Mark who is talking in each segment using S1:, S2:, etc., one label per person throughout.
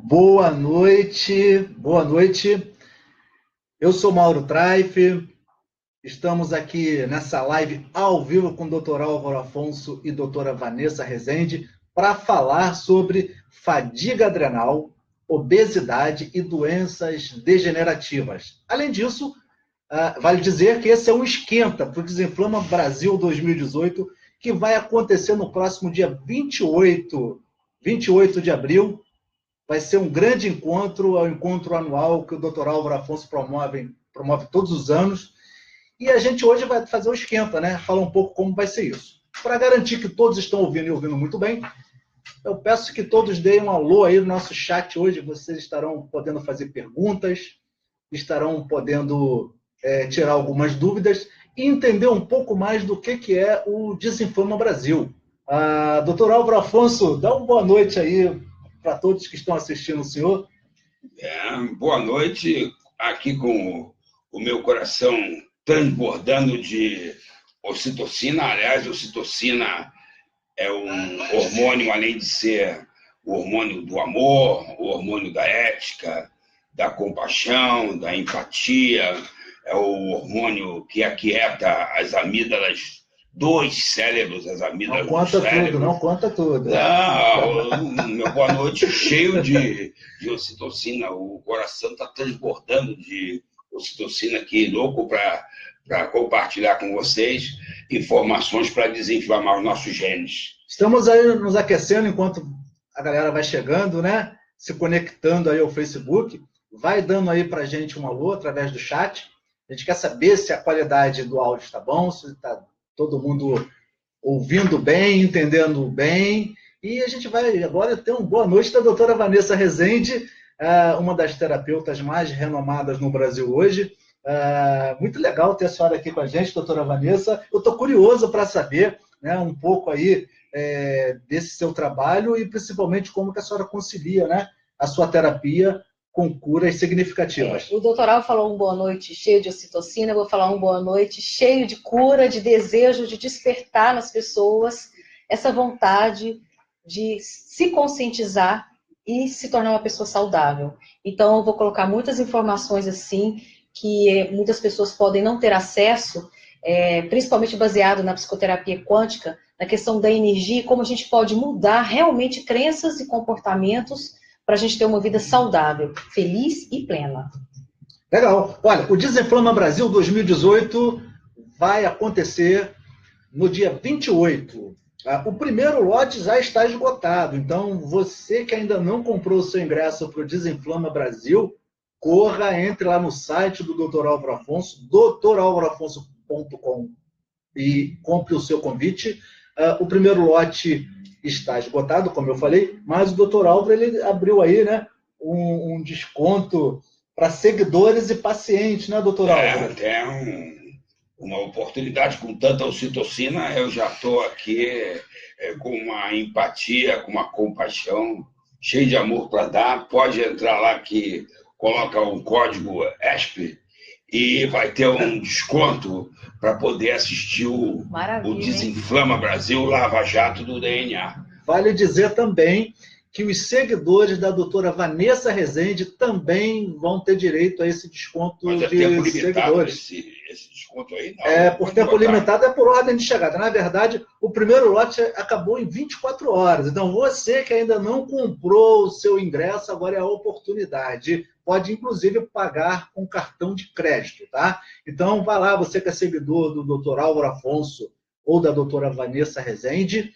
S1: Boa noite, boa noite. Eu sou Mauro Traif. Estamos aqui nessa live ao vivo com o Dr. Álvaro Afonso e doutora Vanessa Rezende para falar sobre fadiga adrenal, obesidade e doenças degenerativas. Além disso, vale dizer que esse é um esquenta para o Desinflama Brasil 2018, que vai acontecer no próximo dia 28 de abril. Vai ser um grande encontro, é o encontro anual que o Dr. Álvaro Afonso promove todos os anos. E a gente hoje vai fazer o esquenta, né? Falar um pouco como vai ser isso. Para garantir que todos estão ouvindo e ouvindo muito bem, eu peço que todos deem um alô aí no nosso chat hoje. Vocês estarão podendo fazer perguntas, estarão podendo tirar algumas dúvidas e entender um pouco mais do que é o Desinflama Brasil. Dr. Álvaro Afonso, dá uma boa noite aí para todos que estão assistindo o senhor.
S2: Boa noite, aqui com o meu coração transbordando de ocitocina. Aliás, ocitocina é um hormônio, além de ser o hormônio do amor, o hormônio da ética, da compaixão, da empatia, é o hormônio que aquieta as amígdalas dos cérebros, as amígdalas do cérebro.
S1: Não conta tudo.
S2: Não, meu boa noite cheio de ocitocina. O coração está transbordando de ocitocina aqui, louco para compartilhar com vocês informações para desinflamar os nossos genes.
S1: Estamos aí nos aquecendo enquanto a galera vai chegando, né? Se conectando aí ao Facebook. Vai dando aí para a gente um alô através do chat. A gente quer saber se a qualidade do áudio está bom, se está todo mundo ouvindo bem, entendendo bem. E a gente vai agora ter uma boa noite da doutora Vanessa Rezende, uma das terapeutas mais renomadas no Brasil hoje. Muito legal ter a senhora aqui com a gente, doutora Vanessa. Eu estou curioso para saber, né, um pouco aí desse seu trabalho e principalmente como que a senhora concilia, né, a sua terapia com curas significativas.
S3: O doutor falou um boa noite cheio de ocitocina, eu vou falar um boa noite cheio de cura, de desejo de despertar nas pessoas essa vontade de se conscientizar e se tornar uma pessoa saudável. Então, eu vou colocar muitas informações assim, que muitas pessoas podem não ter acesso, principalmente baseado na psicoterapia quântica, na questão da energia, como a gente pode mudar realmente crenças e comportamentos para a gente ter uma vida saudável, feliz e plena.
S1: Legal. Olha, o Desinflama Brasil 2018 vai acontecer no dia 28. O primeiro lote já está esgotado, então você que ainda não comprou o seu ingresso para o Desinflama Brasil, corra, entre lá no site do Dr. Álvaro Afonso, dralvaroafonso.com, e compre o seu convite. O primeiro lote está esgotado, como eu falei, mas o Dr. Álvaro ele abriu aí, né, um desconto para seguidores e pacientes, né, doutor Álvaro?
S2: Até uma oportunidade com tanta ocitocina, eu já estou aqui com uma empatia, com uma compaixão, cheio de amor para dar. Pode entrar lá que coloca o código ESP e vai ter um desconto para poder assistir o Desinflama Brasil Lava Jato do DNA.
S1: Vale dizer também que os seguidores da doutora Vanessa Rezende também vão ter direito a esse desconto de seguidores.
S2: Esse desconto aí não.
S1: Por tempo limitado, é por ordem de chegada. Na verdade, o primeiro lote acabou em 24 horas. Então, você que ainda não comprou o seu ingresso, agora é a oportunidade. Pode, inclusive, pagar com cartão de crédito, tá? Então, vai lá, você que é seguidor do Dr. Álvaro Afonso ou da doutora Vanessa Rezende,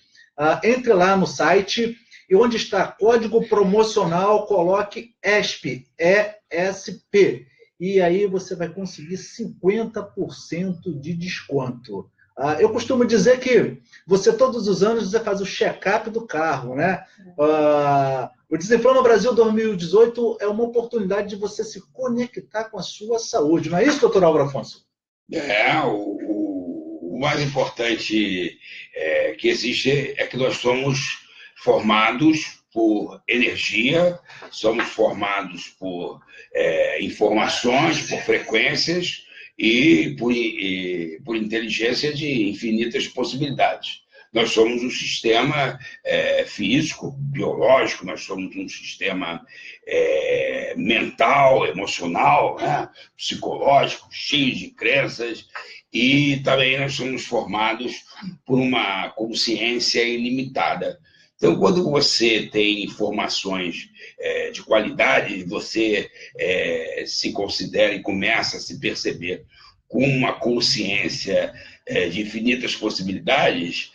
S1: entre lá no site e onde está código promocional, coloque ESP, ESP. E aí você vai conseguir 50% de desconto. Eu costumo dizer que você, todos os anos, você faz o check-up do carro, né? O Desinflama Brasil 2018 é uma oportunidade de você se conectar com a sua saúde. Não é isso, doutor Álvaro Afonso?
S2: O mais importante que existe é que nós somos formados por energia, somos formados por informações, por frequências e por inteligência de infinitas possibilidades. Nós somos um sistema físico, biológico, nós somos um sistema mental, emocional, né? Psicológico, cheio de crenças, e também nós somos formados por uma consciência ilimitada. Então, quando você tem informações de qualidade, você se considera e começa a se perceber com uma consciência de infinitas possibilidades,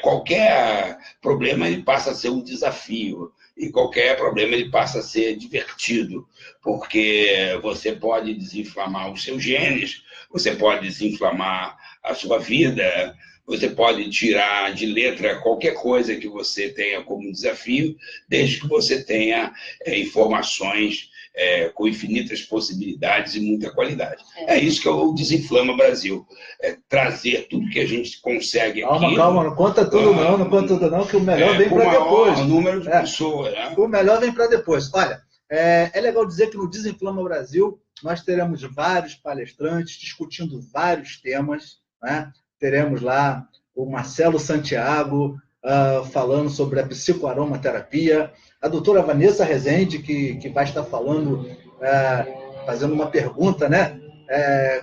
S2: qualquer problema ele passa a ser um desafio, e qualquer problema ele passa a ser divertido, porque você pode desinflamar os seus genes, você pode desinflamar a sua vida, você pode tirar de letra qualquer coisa que você tenha como desafio, desde que você tenha informações com infinitas possibilidades e muita qualidade. É isso que é o Desinflama Brasil. Trazer tudo que a gente consegue aqui...
S1: Calma, não conta tudo não conta tudo não, que o melhor vem para depois.
S2: O número de pessoas. Né?
S1: O melhor vem para depois. Olha, é legal dizer que no Desinflama Brasil nós teremos vários palestrantes discutindo vários temas, né? Teremos lá o Marcelo Santiago falando sobre a psicoaromaterapia, a doutora Vanessa Rezende, que vai estar falando, fazendo uma pergunta, né?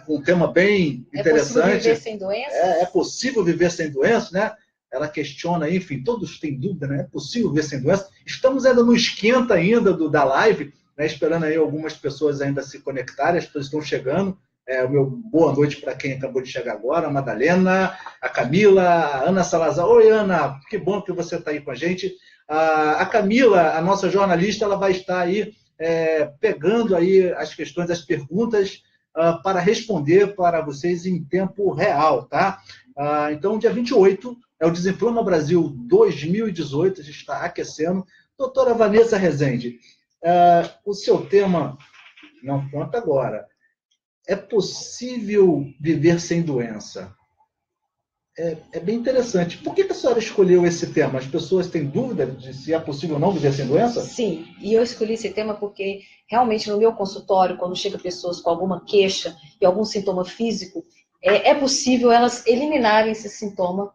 S1: Com um tema bem interessante.
S3: É possível viver sem doenças?
S1: É possível viver sem doenças, né? Ela questiona, enfim, todos têm dúvida, né? É possível viver sem doenças? Estamos ainda no esquenta ainda da live, né? Esperando aí algumas pessoas ainda se conectarem, as pessoas estão chegando. O meu boa noite para quem acabou de chegar agora, a Madalena, a Camila, a Ana Salazar. Oi, Ana, que bom que você está aí com a gente. A Camila, a nossa jornalista, ela vai estar aí pegando aí as questões, as perguntas para responder para vocês em tempo real, tá? Então, dia 28 é o Desinflama Brasil 2018, a gente está aquecendo. Doutora Vanessa Rezende, o seu tema não conta agora. É possível viver sem doença? É bem interessante. Por que a senhora escolheu esse tema? As pessoas têm dúvida de se é possível não viver sem doença?
S3: Sim, e eu escolhi esse tema porque realmente no meu consultório, quando chega pessoas com alguma queixa e algum sintoma físico, é possível elas eliminarem esse sintoma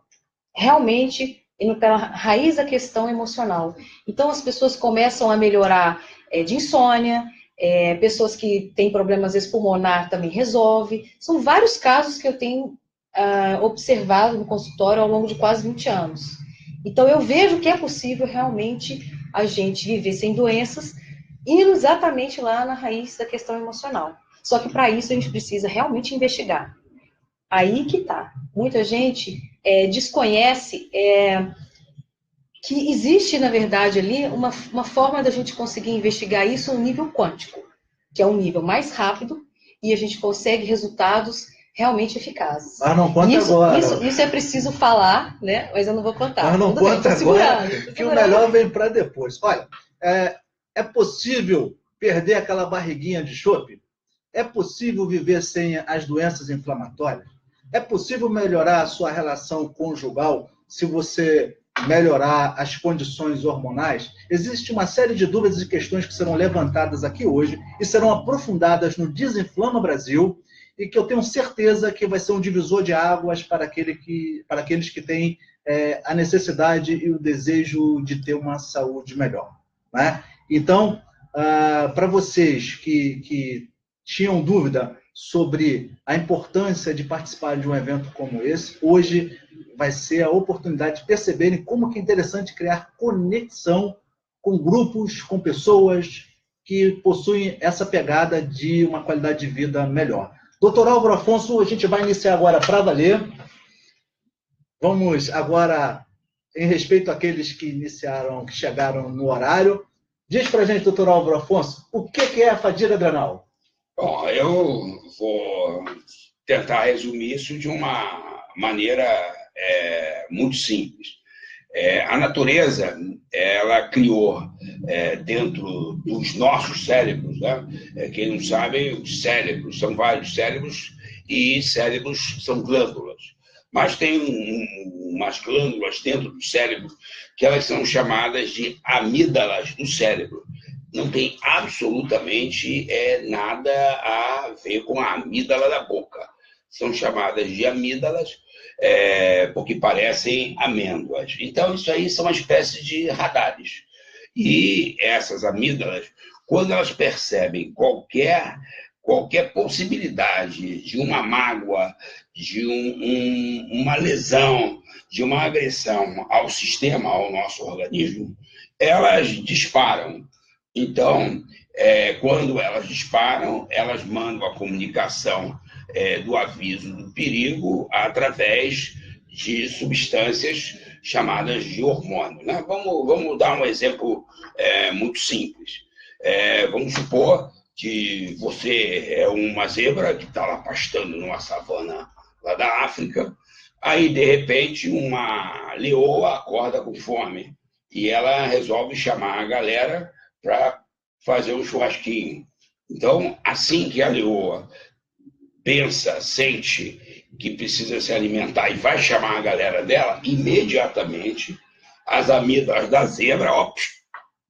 S3: realmente indo pela raiz da questão emocional. Então as pessoas começam a melhorar de insônia, pessoas que têm problemas às vezes, pulmonar também resolve. São vários casos que eu tenho observado no consultório ao longo de quase 20 anos. Então eu vejo que é possível realmente a gente viver sem doenças, indo exatamente lá na raiz da questão emocional. Só que para isso a gente precisa realmente investigar. Aí que tá. Muita gente desconhece que existe, na verdade, ali uma forma da gente conseguir investigar isso no nível quântico, que é um nível mais rápido e a gente consegue resultados realmente eficazes.
S1: Mas não conta agora.
S3: Isso é preciso falar, né? Mas eu não vou contar.
S1: Mas não conta agora, que o melhor vem para depois. Olha, é possível perder aquela barriguinha de chope? É possível viver sem as doenças inflamatórias? É possível melhorar a sua relação conjugal se você melhorar as condições hormonais? Existe uma série de dúvidas e questões que serão levantadas aqui hoje e serão aprofundadas no Desinflama Brasil, e que eu tenho certeza que vai ser um divisor de águas para aqueles que têm a necessidade e o desejo de ter uma saúde melhor, né? Então, para vocês que tinham dúvida sobre a importância de participar de um evento como esse, hoje vai ser a oportunidade de perceberem como que é interessante criar conexão com grupos, com pessoas que possuem essa pegada de uma qualidade de vida melhor. Doutor Álvaro Afonso, a gente vai iniciar agora para valer. Vamos agora, em respeito àqueles que chegaram no horário. Diz para a gente, doutor Álvaro Afonso, o que é a fadiga adrenal?
S2: Bom, eu vou tentar resumir isso de uma maneira muito simples. A natureza, ela criou dentro dos nossos cérebros, né? Quem não sabe, os cérebros, são vários cérebros, e cérebros são glândulas. Mas tem umas glândulas dentro do cérebro que elas são chamadas de amígdalas do cérebro. Não tem absolutamente nada a ver com a amígdala da boca. São chamadas de amígdalas, porque parecem amêndoas. Então, isso aí são uma espécie de radares. E essas amígdalas, quando elas percebem qualquer possibilidade de uma mágoa, de uma lesão, de uma agressão ao sistema, ao nosso organismo, elas disparam. Então, quando elas disparam, elas mandam a comunicação do aviso do perigo através de substâncias chamadas de hormônio, né? Vamos dar um exemplo muito simples. Vamos supor que você é uma zebra que está lá pastando numa savana lá da África, aí, de repente, uma leoa acorda com fome e ela resolve chamar a galera para fazer um churrasquinho. Então, assim que a leoa pensa, sente que precisa se alimentar e vai chamar a galera dela, imediatamente as amígdalas da zebra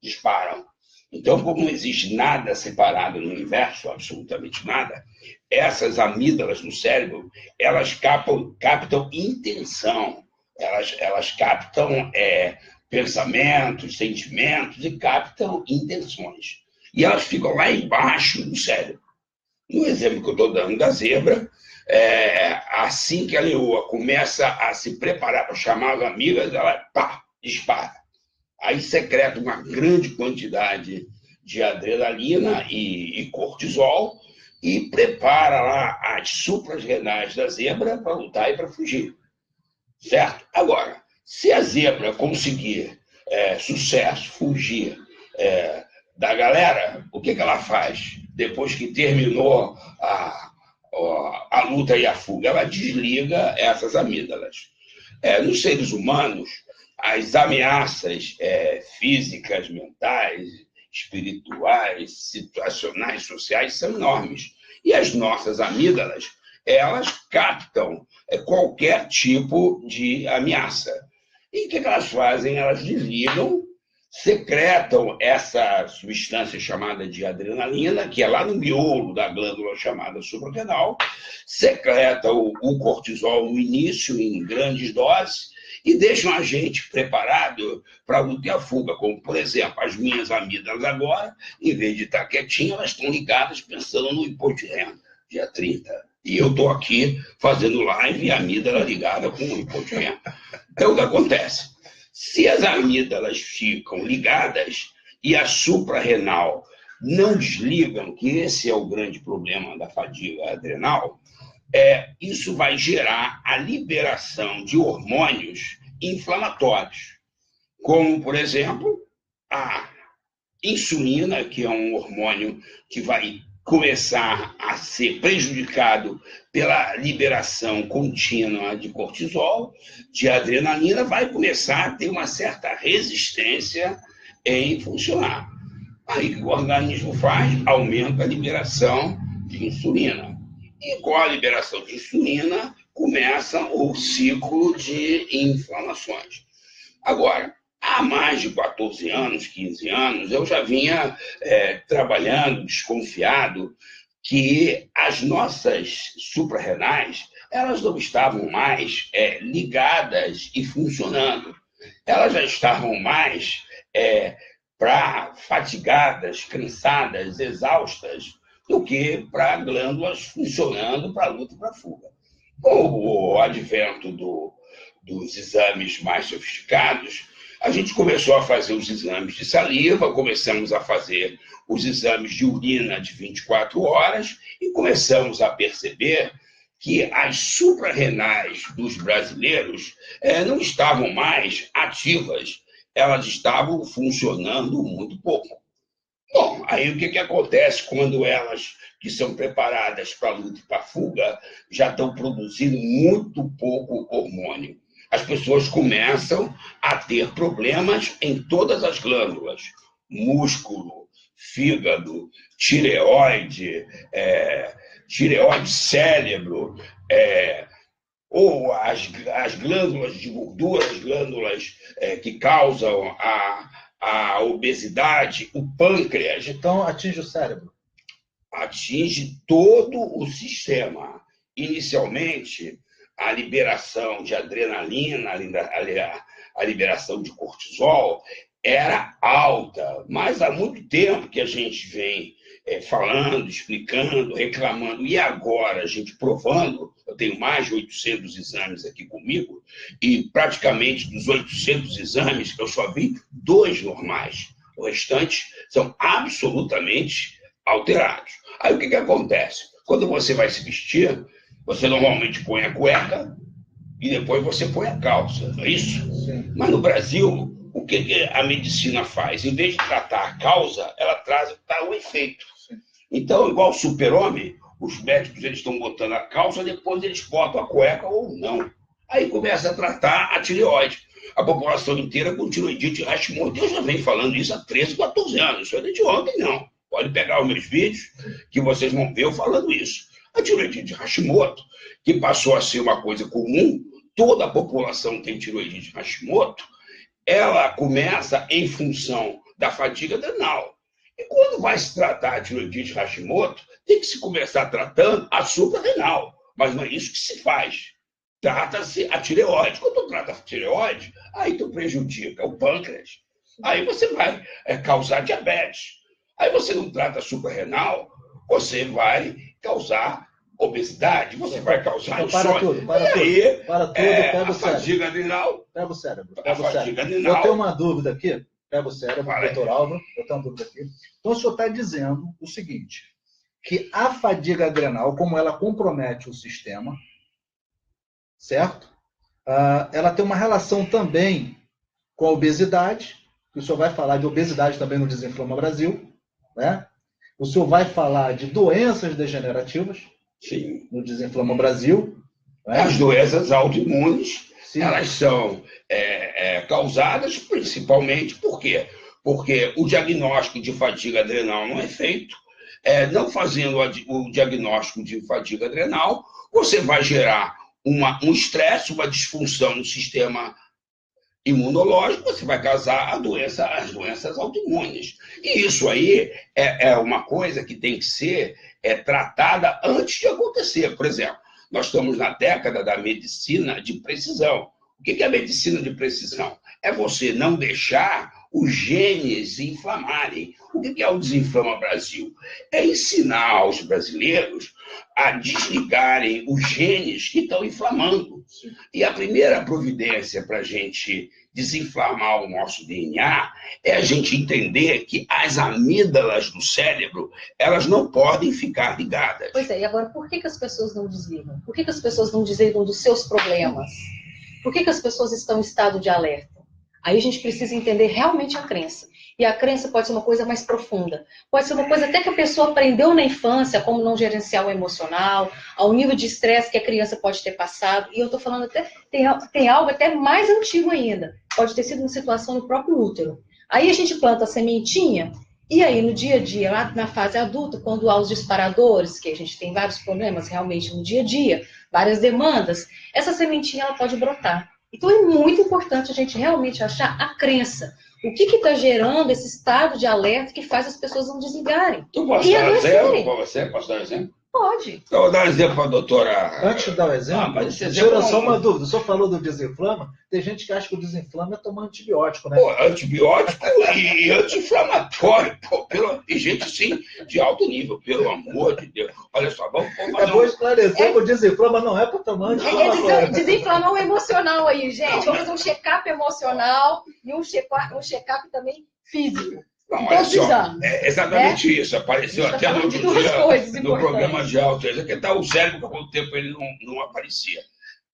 S2: disparam. Então, como não existe nada separado no universo, absolutamente nada, essas amígdalas no cérebro, elas captam intenção, elas captam pensamentos, sentimentos e captam intenções. E elas ficam lá embaixo do cérebro. No exemplo que eu estou dando da zebra, assim que a leoa começa a se preparar para chamar as amigas, ela dispara. Aí secreta uma grande quantidade de adrenalina e cortisol e prepara lá as suprarrenais da zebra para lutar e para fugir. Certo? Agora, se a zebra conseguir sucesso, fugir da galera, o que ela faz? Depois que terminou a luta e a fuga, ela desliga essas amígdalas. Nos seres humanos, as ameaças físicas, mentais, espirituais, situacionais, sociais são enormes. E as nossas amígdalas, elas captam qualquer tipo de ameaça. E o que elas fazem? Elas desligam, secretam essa substância chamada de adrenalina, que é lá no miolo da glândula chamada suprarrenal, secreta o cortisol no início, em grandes doses, e deixam a gente preparado para a luta e a fuga, como, por exemplo, as minhas amígdalas agora, em vez de estar quietinhas, elas estão ligadas pensando no imposto de renda, dia 30. E eu estou aqui fazendo live e a amígdala ligada com o imposto de renda. Então, o que acontece? Se as amígdalas ficam ligadas e a suprarrenal não desligam, que esse é o grande problema da fadiga adrenal, isso vai gerar a liberação de hormônios inflamatórios, como, por exemplo, a insulina, que é um hormônio que vai começar a ser prejudicado pela liberação contínua de cortisol, de adrenalina, vai começar a ter uma certa resistência em funcionar. Aí o que o organismo faz? Aumenta a liberação de insulina. E com a liberação de insulina, começa o ciclo de inflamações. Agora, há mais de 14 anos, 15 anos, eu já vinha trabalhando, desconfiado, que as nossas suprarrenais, elas não estavam mais ligadas e funcionando. Elas já estavam mais fatigadas, cansadas, exaustas, do que para glândulas funcionando para a luta e para a fuga. Com o advento dos exames mais sofisticados, a gente começou a fazer os exames de saliva, começamos a fazer os exames de urina de 24 horas e começamos a perceber que as suprarrenais dos brasileiros não estavam mais ativas, elas estavam funcionando muito pouco. Bom, aí o que acontece quando elas, que são preparadas para a luta e para a fuga, já estão produzindo muito pouco hormônio? As pessoas começam a ter problemas em todas as glândulas, músculo, fígado, tireoide, cérebro, ou as glândulas de gordura, as glândulas que causam a obesidade, o pâncreas.
S1: Então, atinge o cérebro.
S2: Atinge todo o sistema. Inicialmente, a liberação de adrenalina, a liberação de cortisol era alta, mas há muito tempo que a gente vem falando, explicando, reclamando, e agora a gente provando. Eu tenho mais de 800 exames aqui comigo, e praticamente dos 800 exames eu só vi 2 normais. O restante são absolutamente alterados. Aí o que acontece? Quando você vai se vestir, você normalmente põe a cueca e depois você põe a calça, não é isso?
S1: Sim.
S2: Mas no Brasil, o que a medicina faz? Em vez de tratar a causa, ela traz o efeito.
S1: Sim.
S2: Então, igual o super-homem, os médicos eles estão botando a calça, depois eles botam a cueca ou não. Aí começa a tratar a tireoide. A população inteira com tireoidite e Hashimoto. Eu já venho falando isso há 13, 14 anos. Isso não é de ontem, não. Pode pegar os meus vídeos, que vocês vão ver eu falando isso. A tireoidite de Hashimoto, que passou a ser uma coisa comum, toda a população tem tireoidite de Hashimoto, ela começa em função da fadiga adrenal. E quando vai se tratar a tireoidite de Hashimoto, tem que se começar tratando a suprarrenal. Mas não é isso que se faz. Trata-se a tireoide. Quando tu trata a tireoide, aí tu prejudica o pâncreas. Aí você vai causar diabetes. Aí você não trata a suprarrenal, você vai causar obesidade, você vai causar
S1: então, para
S2: insônia.
S1: tudo, para tudo, pega o cérebro.
S2: Fadiga adrenal.
S1: Pega o cérebro,
S2: A fadiga adrenal.
S1: Eu tenho uma dúvida aqui, pega o cérebro, doutor Álvaro, eu tenho uma dúvida aqui. Então o senhor está dizendo o seguinte, que a fadiga adrenal, como ela compromete o sistema, certo? Ela tem uma relação também com a obesidade, que o senhor vai falar de obesidade também no Desinflama Brasil, né? O senhor vai falar de doenças degenerativas,
S2: sim,
S1: no Desinflama Brasil. Né?
S2: As doenças autoimunes,
S1: sim,
S2: elas são causadas principalmente por quê? Porque o diagnóstico de fadiga adrenal não é feito. Não fazendo o diagnóstico de fadiga adrenal, você vai gerar um estresse, uma disfunção no sistema imunológico, você vai causar as doenças autoimunes. E isso aí é uma coisa que tem que ser tratada antes de acontecer. Por exemplo, nós estamos na década da medicina de precisão. O que é a medicina de precisão? É você não deixar os genes se inflamarem. O que é o Desinflama Brasil? É ensinar aos brasileiros a desligarem os genes que estão inflamando. E a primeira providência para a gente desinflamar o nosso DNA é a gente entender que as amígdalas do cérebro, elas não podem ficar ligadas.
S3: Pois é, e agora por que as pessoas não desligam? Por que as pessoas não desligam dos seus problemas? Por que as pessoas estão em estado de alerta? Aí a gente precisa entender realmente a crença. E a crença pode ser uma coisa mais profunda. Pode ser uma coisa até que a pessoa aprendeu na infância, como não gerenciar o emocional, ao nível de estresse que a criança pode ter passado. E eu estou falando até, tem algo até mais antigo ainda. Pode ter sido uma situação no próprio útero. Aí a gente planta a sementinha, e aí no dia a dia, lá na fase adulta, quando há os disparadores, que a gente tem vários problemas realmente no dia a dia, várias demandas, essa sementinha ela pode brotar. Então é muito importante a gente realmente achar a crença. O que está gerando esse estado de alerta que faz as pessoas não desligarem?
S2: Tu posso dar um exemplo para você? Posso dar um exemplo?
S3: Pode.
S2: Eu vou dar um exemplo para a doutora...
S1: Antes de dar um exemplo,
S2: mas esse exemplo
S1: só uma dúvida. O senhor falou do desinflama, tem gente que acha que o desinflama é tomar antibiótico, né?
S2: Pô, antibiótico e anti-inflamatório. E gente, assim, de alto nível, pelo amor de Deus. Olha só, vamos fazer
S1: vou esclarecer que o desinflama não é para tomar anti-inflamatório.
S3: Desinflamar o emocional aí, gente. Vamos fazer um check-up emocional e um check-up também físico.
S2: Não, olha só, é exatamente isso. Apareceu até no outro dia, no programa de alta, que está o cérebro, que há muito tempo ele não aparecia.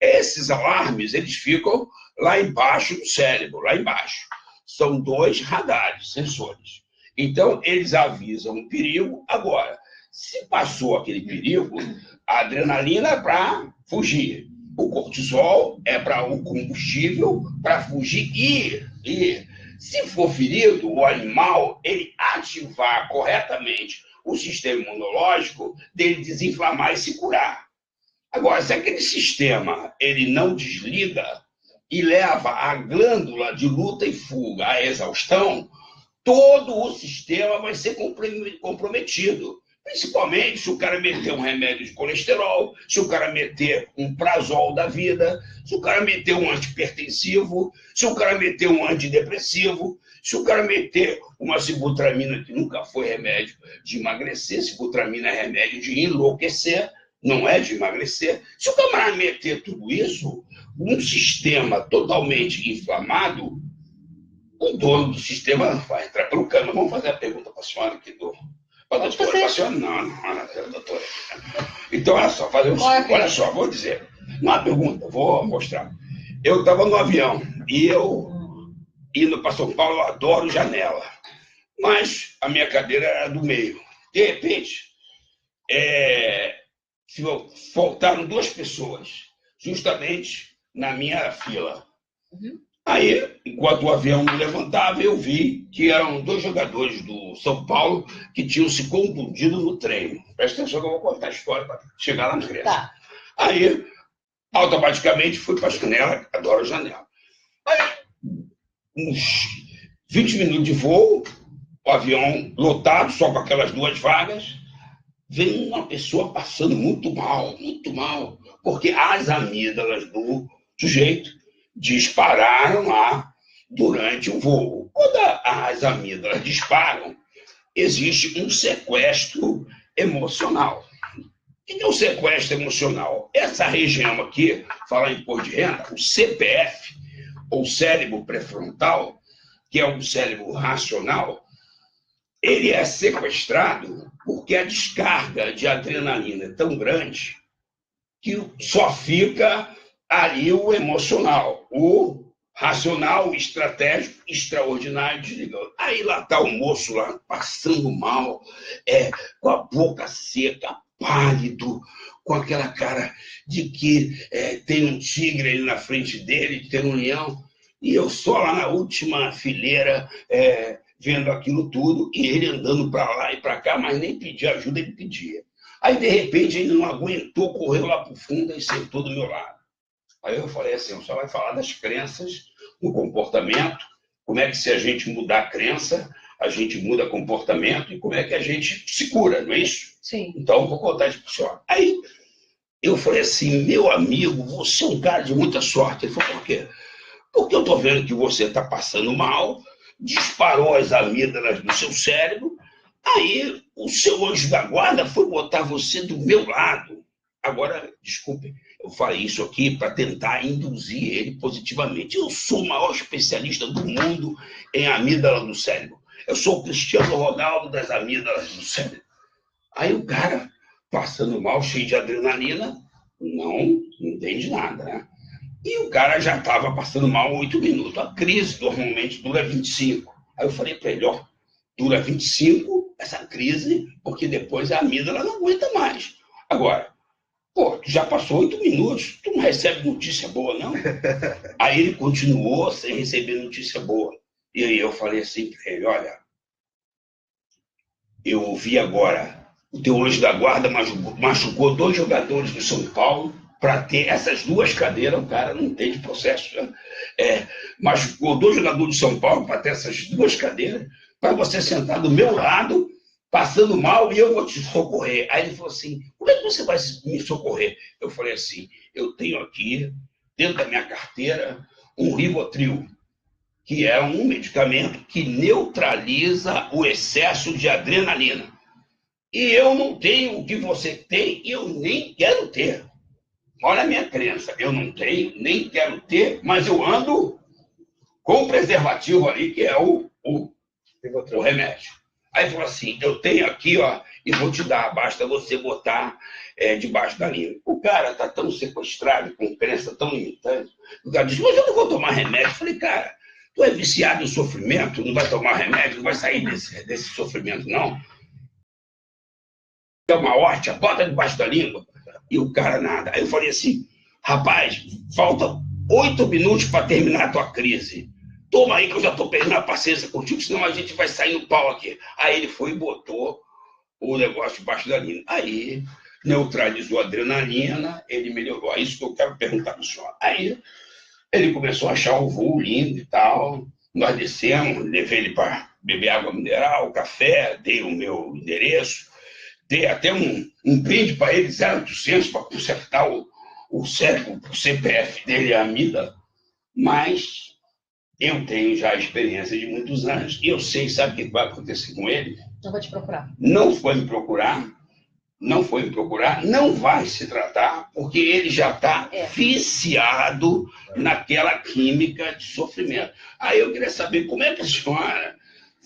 S2: Esses alarmes, eles ficam lá embaixo do cérebro, lá embaixo. São 2 radares, sensores. Então, eles avisam o perigo. Agora, se passou aquele perigo, a adrenalina é para fugir. O cortisol é para o combustível para fugir e se for ferido, o animal, ele ativar corretamente o sistema imunológico, dele desinflamar e se curar. Agora, se aquele sistema ele não desliga e leva a glândula de luta e fuga à exaustão, todo o sistema vai ser comprometido. Principalmente se o cara meter um remédio de colesterol, se o cara meter um Prazol da vida, se o cara meter um antipertensivo, se o cara meter um antidepressivo, se o cara meter uma sibutramina, que nunca foi remédio de emagrecer, sibutramina é remédio de enlouquecer, não é de emagrecer. Se o camarada meter tudo isso, um sistema totalmente inflamado, o dono do sistema vai entrar pelo cano. Vamos fazer a pergunta para a senhora aqui do... Para a senhora, não, doutora. Então, olha só, vou dizer. Não há pergunta, vou mostrar. Eu estava no avião e eu, indo para São Paulo, eu adoro janela. Mas a minha cadeira era do meio. De repente, faltaram 2 pessoas, justamente na minha fila. Aí, enquanto o avião me levantava, eu vi que eram 2 jogadores do São Paulo que tinham se contundido no treino. Presta atenção que eu vou contar a história para chegar lá na frente.
S3: Tá.
S2: Aí, automaticamente, fui para a janela, adoro janela. Aí, uns 20 minutos de voo, o avião lotado, só com aquelas 2 vagas, vem uma pessoa passando muito mal, porque as amígdalas do sujeito dispararam lá durante o voo. Quando as amígdalas disparam, existe um sequestro emocional. O que é um sequestro emocional? Essa região aqui, falar em imposto de renda, o CPF, ou cérebro pré-frontal, que é um cérebro racional, ele é sequestrado porque a descarga de adrenalina é tão grande que só fica ali o emocional, o racional, o estratégico, extraordinário, desligando. Aí lá está o moço lá, passando mal, com a boca seca, pálido, com aquela cara de que tem um tigre ali na frente dele, tem um leão, e eu só lá na última fileira, vendo aquilo tudo, e ele andando para lá e para cá, mas nem pedir ajuda ele pedia. Aí, de repente, ele não aguentou, correu lá para o fundo e sentou do meu lado. Aí eu falei assim, você vai falar das crenças, do comportamento, como é que se a gente mudar a crença, a gente muda comportamento e como é que a gente se cura, não é isso?
S3: Sim.
S2: Então, eu vou contar isso para o senhor. Aí eu falei assim, meu amigo, você é um cara de muita sorte. Ele falou, por quê? Porque eu estou vendo que você está passando mal, disparou as amígdalas do seu cérebro, aí o seu anjo da guarda foi botar você do meu lado. Agora, desculpe, eu falei isso aqui para tentar induzir ele positivamente. Eu sou o maior especialista do mundo em amígdala do cérebro. Eu sou o Cristiano Ronaldo das amígdalas do cérebro. Aí o cara, passando mal, cheio de adrenalina, não entende nada, né? E o cara já estava passando mal 8 minutos. A crise normalmente dura 25. Aí eu falei para ele, dura 25 essa crise, porque depois a amígdala não aguenta mais. Agora, tu já passou 8 minutos, tu não recebe notícia boa, não? Aí ele continuou sem receber notícia boa. E aí eu falei assim para ele, olha, eu ouvi agora, o teu anjo da guarda machucou 2 jogadores do São Paulo para ter essas 2 cadeiras, o cara não entende processo, né? Machucou 2 jogadores de São Paulo para ter essas 2 cadeiras, para você sentar do meu lado, passando mal, e eu vou te socorrer. Aí ele falou assim, como é que você vai me socorrer? Eu falei assim, eu tenho aqui, dentro da minha carteira, um Rivotril, que é um medicamento que neutraliza o excesso de adrenalina. E eu não tenho o que você tem, e eu nem quero ter. Olha a minha crença, eu não tenho, nem quero ter, mas eu ando com o preservativo ali, que é o remédio. Aí falou assim, eu tenho aqui, e vou te dar, basta você botar debaixo da língua. O cara tá tão sequestrado, com crença tão limitante, o cara disse, mas eu não vou tomar remédio. Eu falei, cara, tu é viciado em sofrimento, não vai tomar remédio, não vai sair desse sofrimento, não. É uma horta, bota debaixo da língua. E o cara nada. Aí eu falei assim, rapaz, falta 8 minutos para terminar a tua crise. Toma aí que eu já estou perdendo a paciência contigo, senão a gente vai sair no pau aqui. Aí ele foi e botou o negócio debaixo da língua. Aí neutralizou a adrenalina, ele melhorou. É isso que eu quero perguntar para o senhor. Aí ele começou a achar o voo lindo e tal. Nós descemos, levei ele para beber água mineral, café, dei o meu endereço. ter até um brinde para ele, 0800, para consertar o cérebro, o CPF dele, a amígdala. Mas eu tenho já a experiência de muitos anos e eu sei, sabe o que vai acontecer com ele?
S3: Não vai te procurar.
S2: Não foi me procurar, não vai se tratar, porque ele já está viciado naquela química de sofrimento. Aí eu queria saber como é que a senhora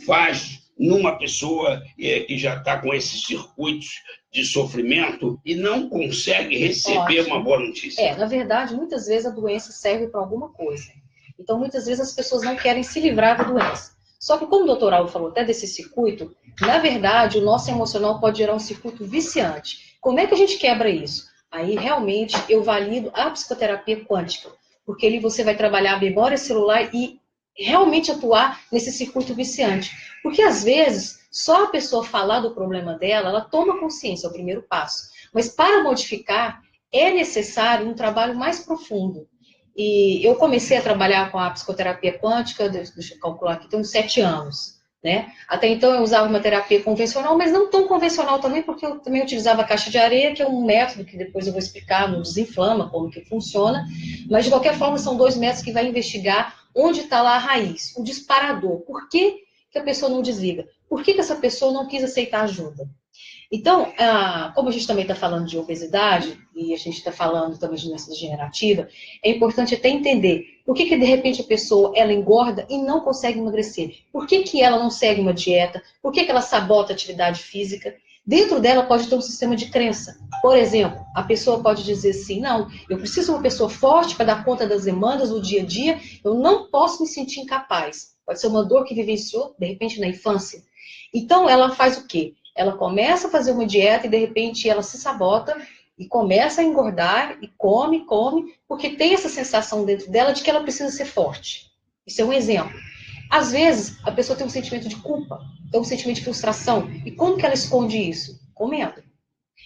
S2: faz numa pessoa que já está com esses circuitos de sofrimento e não consegue receber uma boa notícia.
S3: Na verdade, muitas vezes a doença serve para alguma coisa. Então, muitas vezes as pessoas não querem se livrar da doença. Só que, como o doutor Alvo falou até desse circuito, na verdade, o nosso emocional pode gerar um circuito viciante. Como é que a gente quebra isso? Aí, realmente, eu valido a psicoterapia quântica, porque ali você vai trabalhar a memória celular e realmente atuar nesse circuito viciante. Porque, às vezes, só a pessoa falar do problema dela, ela toma consciência, é o primeiro passo. Mas, para modificar, é necessário um trabalho mais profundo. E eu comecei a trabalhar com a psicoterapia quântica, deixa eu calcular aqui, tem uns 7 anos, né? Até então eu usava uma terapia convencional, mas não tão convencional também, porque eu também utilizava a caixa de areia, que é um método que depois eu vou explicar no Desinflama, como que funciona. Mas, de qualquer forma, são 2 métodos que vai investigar onde está lá a raiz, o disparador. Por que a pessoa não desliga? Por que essa pessoa não quis aceitar ajuda? Então, como a gente também está falando de obesidade, e a gente está falando também de doença degenerativa, é importante até entender por que de repente a pessoa ela engorda e não consegue emagrecer. Por que ela não segue uma dieta? Por que ela sabota a atividade física? Dentro dela pode ter um sistema de crença. Por exemplo, a pessoa pode dizer assim, não, eu preciso de uma pessoa forte para dar conta das demandas do dia a dia, eu não posso me sentir incapaz. Pode ser uma dor que vivenciou, de repente, na infância. Então, ela faz o quê? Ela começa a fazer uma dieta e, de repente, ela se sabota e começa a engordar e come, porque tem essa sensação dentro dela de que ela precisa ser forte. Isso é um exemplo. Às vezes, a pessoa tem um sentimento de culpa, tem um sentimento de frustração. E como que ela esconde isso? Comendo.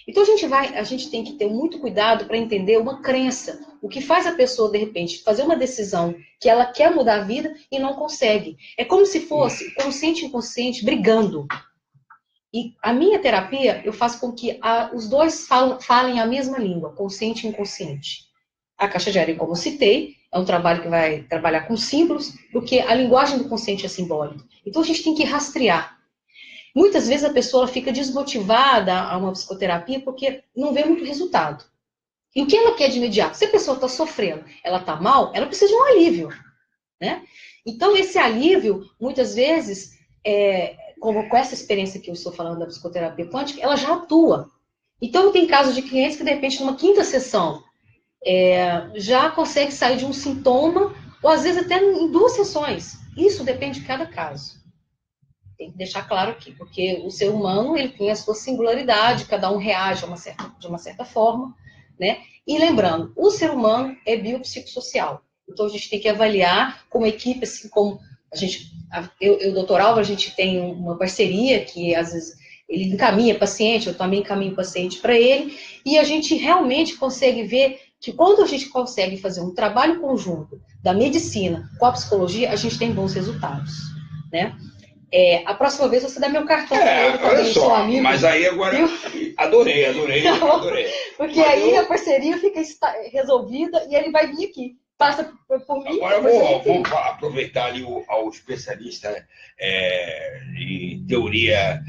S3: Então, a gente tem que ter muito cuidado para entender uma crença. O que faz a pessoa, de repente, fazer uma decisão que ela quer mudar a vida e não consegue. É como se fosse consciente e inconsciente brigando. E a minha terapia, eu faço com que os dois falem a mesma língua, consciente e inconsciente. A caixa de areia, como eu citei, é um trabalho que vai trabalhar com símbolos, porque a linguagem do consciente é simbólica. Então, a gente tem que rastrear. Muitas vezes a pessoa fica desmotivada a uma psicoterapia porque não vê muito resultado. E o que ela quer de imediato? Se a pessoa está sofrendo, ela está mal, ela precisa de um alívio, né? Então, esse alívio, muitas vezes, como com essa experiência que eu estou falando da psicoterapia quântica, ela já atua. Então, tem casos de clientes que, de repente, numa 5ª sessão, já consegue sair de um sintoma, ou às vezes até em 2 sessões. Isso depende de cada caso. Tem que deixar claro aqui, porque o ser humano ele tem a sua singularidade, cada um reage de uma certa forma, né? E lembrando, o ser humano é biopsicossocial. Então, a gente tem que avaliar como equipe, assim como eu e o doutor Álvaro, a gente tem uma parceria que, às vezes, ele encaminha paciente, eu também encaminho paciente para ele, e a gente realmente consegue ver que quando a gente consegue fazer um trabalho conjunto da medicina com a psicologia, a gente tem bons resultados, né? A próxima vez você dá meu cartão para ele também,
S2: olha só,
S3: seu amigo.
S2: Mas aí agora, adorei.
S3: Porque aí a parceria fica resolvida e ele vai vir aqui. Passa por mim.
S2: Agora vamos aproveitar ali o especialista em teoria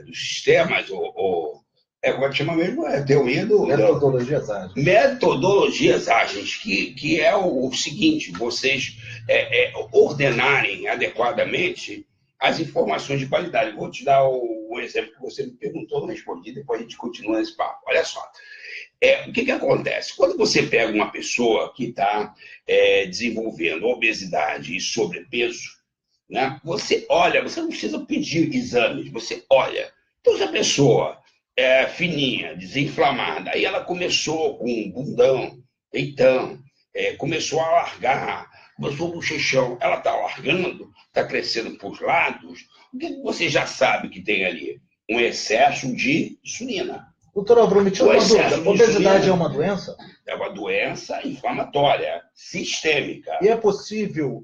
S2: dos sistemas, como é que chama mesmo? Teoria
S1: Metodologias ágeis.
S2: Metodologias ágeis, que é o seguinte, vocês ordenarem adequadamente as informações de qualidade. Vou te dar o exemplo que você me perguntou, não respondi, depois a gente continua nesse papo. Olha só. O que acontece? Quando você pega uma pessoa que está desenvolvendo obesidade e sobrepeso, né, você olha, você não precisa pedir exames, você olha. Então, se a pessoa é fininha, desinflamada, aí ela começou com um bundão, peitão, começou a largar, começou o bochechão, ela está largando, está crescendo para os lados, o que você já sabe que tem ali? Um excesso de insulina.
S1: Doutor Álvaro, me tira uma dúvida. Obesidade é uma doença?
S2: É uma doença inflamatória, sistêmica.
S1: E é possível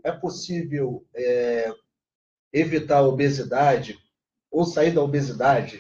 S1: evitar a obesidade ou sair da obesidade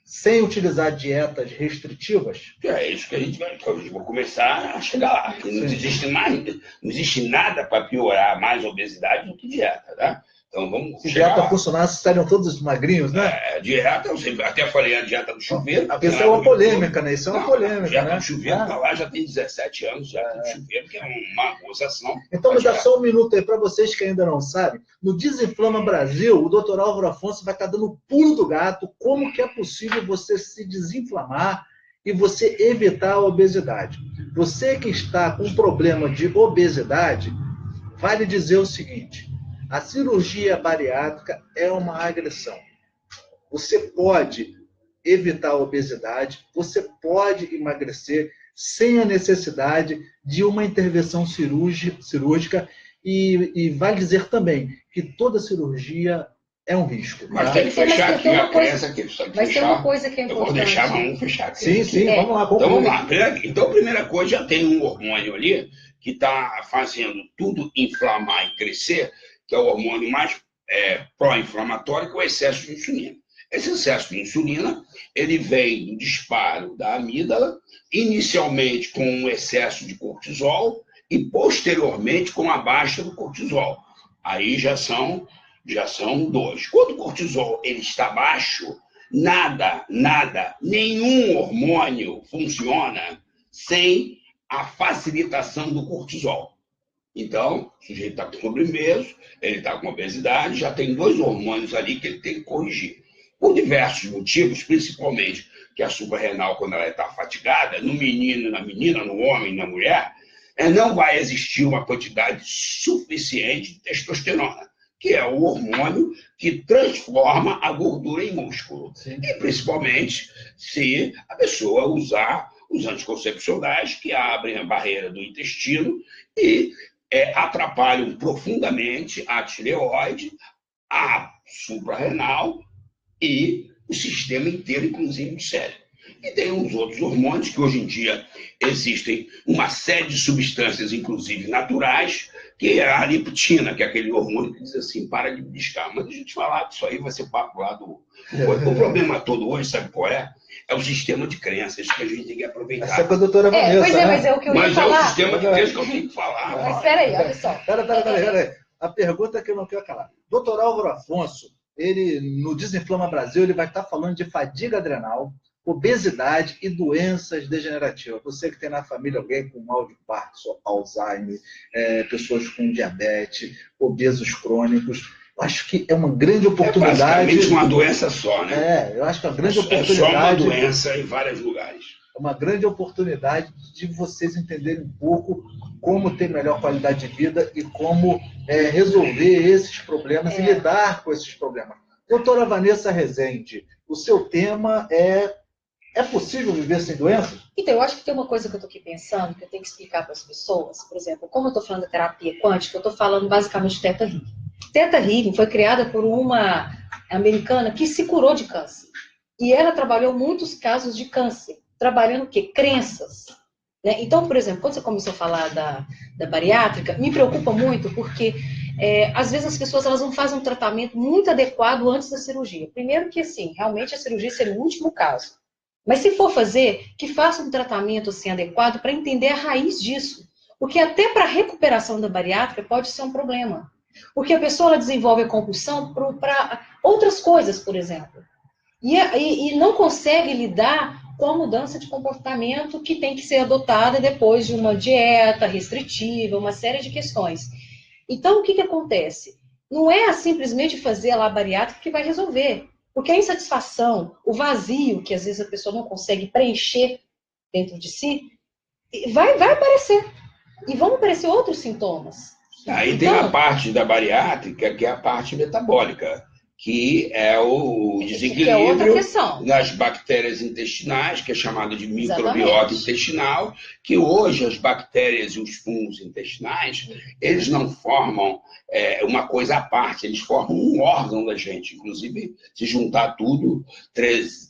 S1: sem utilizar dietas restritivas?
S2: É isso que a gente vai começar a chegar lá. Que não existe nada para piorar mais a obesidade do que dieta, né? Então vamos
S1: Se
S2: chegar
S1: dieta
S2: lá.
S1: funcionasse, estariam todos magrinhos, né?
S2: Dieta, eu sempre, até falei a dieta do chuveiro.
S1: Isso é uma polêmica, né? Isso é uma polêmica,
S2: a dieta
S1: né?
S2: do chuveiro tá lá, já tem 17 anos, dieta do chuveiro, que é uma acusação.
S1: Então, me dá só um minuto aí para vocês que ainda não sabem. No Desinflama Brasil, o Dr. Álvaro Afonso vai estar dando o pulo do gato, como que é possível você se desinflamar e você evitar a obesidade. Você que está com problema de obesidade, vale dizer o seguinte: a cirurgia bariátrica é uma agressão. Você pode evitar a obesidade, você pode emagrecer sem a necessidade de uma intervenção cirúrgica e vale dizer também que toda cirurgia é um risco.
S2: Mas tem que fechar aqui a crença aqui.
S3: Mas tem uma coisa que é importante.
S2: Eu vou deixar, mas vamos fechar aqui.
S1: Sim, vamos lá.
S2: Então vamos lá. Então a primeira coisa, já tem um hormônio ali que está fazendo tudo inflamar e crescer, que é o hormônio mais pró-inflamatório, que é o excesso de insulina. Esse excesso de insulina, ele vem do disparo da amígdala, inicialmente com um excesso de cortisol e posteriormente com a baixa do cortisol. Aí já são dois. Quando o cortisol ele está baixo, nenhum hormônio funciona sem a facilitação do cortisol. Então, o sujeito está com sobrepeso, ele está com obesidade, já tem dois hormônios ali que ele tem que corrigir. Por diversos motivos, principalmente que a suprarrenal, quando ela está fatigada, no menino, na menina, no homem, na mulher, não vai existir uma quantidade suficiente de testosterona, que é o hormônio que transforma a gordura em músculo. Sim. E principalmente se a pessoa usar os anticoncepcionais que abrem a barreira do intestino e atrapalham profundamente a tireoide, a suprarrenal e o sistema inteiro, inclusive o cérebro. E tem uns outros hormônios que hoje em dia existem uma série de substâncias, inclusive naturais, que é a leptina, que é aquele hormônio que diz assim, para de beliscar. Mas deixa eu te falar que isso aí vai ser papo lá do... O problema todo hoje, sabe qual é? É o sistema de crenças que a gente tem que aproveitar.
S1: Essa é com a doutora Vanessa,
S3: pois é, mas é o que eu ia falar.
S2: É o sistema de crenças que eu tenho que falar.
S3: Mas espera aí, olha só.
S1: Peraí. A pergunta que eu não quero calar. Doutor Álvaro Afonso, ele, no Desinflama Brasil, ele vai estar falando de fadiga adrenal, obesidade e doenças degenerativas. Você que tem na família alguém com mal de Parkinson, Alzheimer, pessoas com diabetes, obesos crônicos, eu acho que é uma grande oportunidade.
S2: É basicamente uma doença só, né?
S1: Eu acho que é uma grande oportunidade.
S2: É só uma doença em vários lugares.
S1: É uma grande oportunidade de vocês entenderem um pouco como ter melhor qualidade de vida e como resolver esses problemas e lidar com esses problemas. Doutora Vanessa Rezende, o seu tema é possível viver sem doenças?
S3: Então, eu acho que tem uma coisa que eu estou aqui pensando, que eu tenho que explicar para as pessoas. Por exemplo, como eu estou falando da terapia quântica, eu estou falando basicamente de Theta Healing. Theta Healing foi criada por uma americana que se curou de câncer. E ela trabalhou muitos casos de câncer. Trabalhando o quê? Crenças. Né? Então, por exemplo, quando você começou a falar da bariátrica, me preocupa muito porque, às vezes, as pessoas elas não fazem um tratamento muito adequado antes da cirurgia. Primeiro que, assim, realmente a cirurgia seria o último caso. Mas se for fazer, que faça um tratamento assim, adequado para entender a raiz disso. Porque até para a recuperação da bariátrica pode ser um problema. Porque a pessoa ela desenvolve a compulsão para outras coisas, por exemplo. E não consegue lidar com a mudança de comportamento que tem que ser adotada depois de uma dieta restritiva, uma série de questões. Então, o que acontece? Não é simplesmente fazer lá a bariátrica que vai resolver. Porque a insatisfação, o vazio, que às vezes a pessoa não consegue preencher dentro de si, vai aparecer. E vão aparecer outros sintomas.
S2: Aí então, tem a parte da bariátrica, que é a parte metabólica, que é o desequilíbrio nas bactérias intestinais, que é chamado de microbiota intestinal, que hoje as bactérias e os fungos intestinais, eles não formam uma coisa à parte, eles formam um órgão da gente. Inclusive, se juntar tudo,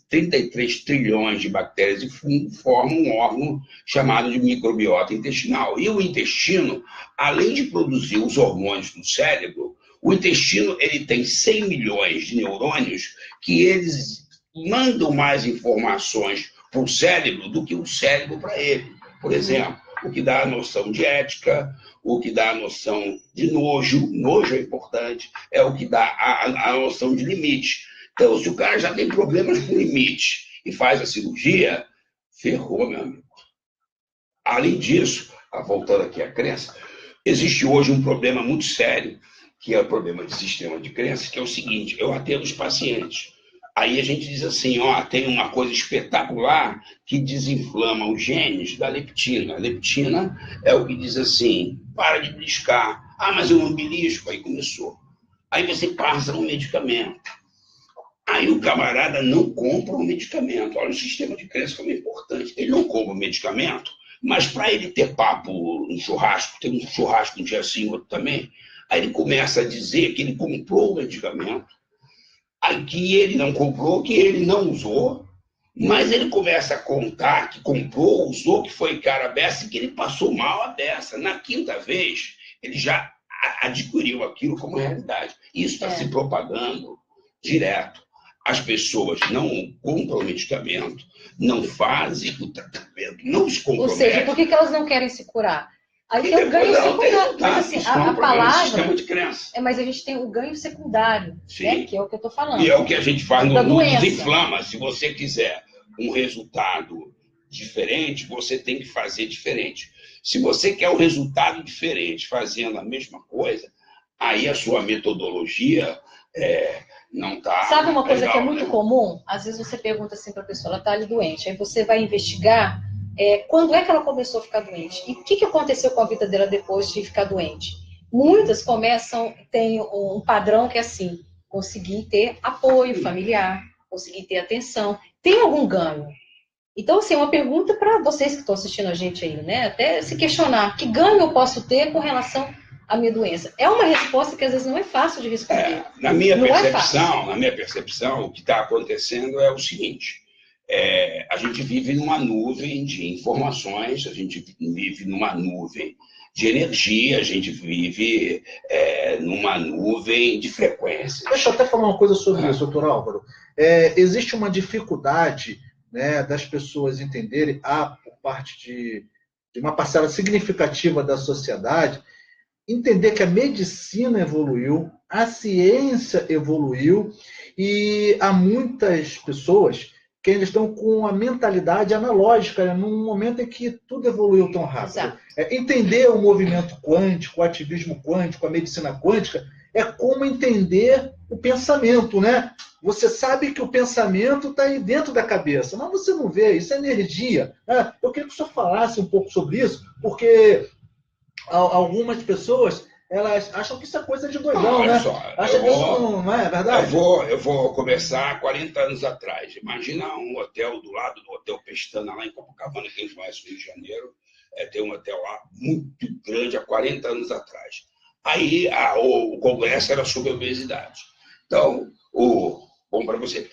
S2: 33 trilhões de bactérias e fungos formam um órgão chamado de microbiota intestinal. E o intestino, além de produzir os hormônios do cérebro, o intestino ele tem 100 milhões de neurônios que eles mandam mais informações para o cérebro do que o cérebro para ele. Por exemplo, o que dá a noção de ética, o que dá a noção de nojo é importante, é o que dá a noção de limite. Então, se o cara já tem problemas com limite e faz a cirurgia, ferrou, meu amigo. Além disso, voltando aqui à crença, existe hoje um problema muito sério, que é o problema de sistema de crença, que é o seguinte: eu atendo os pacientes. Aí a gente diz assim, ó, tem uma coisa espetacular que desinflama os genes da leptina. A leptina é o que diz assim, para de beliscar. Ah, mas eu não belisco. Aí começou. Aí você passa um medicamento. Aí o camarada não compra o medicamento. Olha o sistema de crença como é importante. Ele não compra o medicamento, mas para ele ter papo no churrasco, tem um churrasco um dia assim, outro também, aí ele começa a dizer que ele comprou o medicamento, aí que ele não comprou, que ele não usou, mas ele começa a contar que comprou, usou, que foi cara a beça e que ele passou mal a beça. Na quinta vez, ele já adquiriu aquilo como realidade. Isso está se propagando direto. As pessoas não compram o medicamento, não fazem o tratamento, não se comprometem.
S3: Ou seja, por que elas não querem se curar? Aí tem o ganho secundário. Mas assim, a palavra...
S2: sistema de crença.
S3: Mas a gente tem o ganho secundário, né, que é o que eu estou falando.
S2: E é o que a gente faz no Desinflama. Se você quiser um resultado diferente, você tem que fazer diferente. Se você quer um resultado diferente fazendo a mesma coisa, aí a sua metodologia não está...
S3: Sabe uma coisa
S2: legal,
S3: que é muito comum? Às vezes você pergunta assim para a pessoa, ela está ali doente, aí você vai investigar quando é que ela começou a ficar doente? E o que aconteceu com a vida dela depois de ficar doente? Muitas tem um padrão que é assim, conseguir ter apoio familiar, conseguir ter atenção. Tem algum ganho? Então, assim, uma pergunta para vocês que estão assistindo a gente aí, né? Até se questionar, que ganho eu posso ter com relação à minha doença? É uma resposta que às vezes não é fácil de responder.
S2: Na minha percepção, o que está acontecendo é o seguinte: a gente vive numa nuvem de informações, a gente vive numa nuvem de energia, a gente vive numa nuvem de frequências.
S1: Deixa eu até falar uma coisa sobre isso, doutor Álvaro. Existe uma dificuldade, né, das pessoas entenderem, por parte de uma parcela significativa da sociedade, entender que a medicina evoluiu, a ciência evoluiu, e há muitas pessoas que ainda estão com a mentalidade analógica, né, num momento em que tudo evoluiu tão rápido. Entender o movimento quântico, o ativismo quântico, a medicina quântica, é como entender o pensamento, né? Você sabe que o pensamento está aí dentro da cabeça, mas você não vê, isso é energia. Né? Eu queria que o senhor falasse um pouco sobre isso, porque algumas pessoas, elas acham que isso é coisa de doidão, né? Acham que isso não é verdade?
S2: Eu vou começar 40 anos atrás. Imagina um hotel do lado do Hotel Pestana, lá em Copacabana, quem conhece o Rio de Janeiro, tem um hotel lá muito grande, há 40 anos atrás. Aí o congresso era sobre obesidade. Então, bom para você,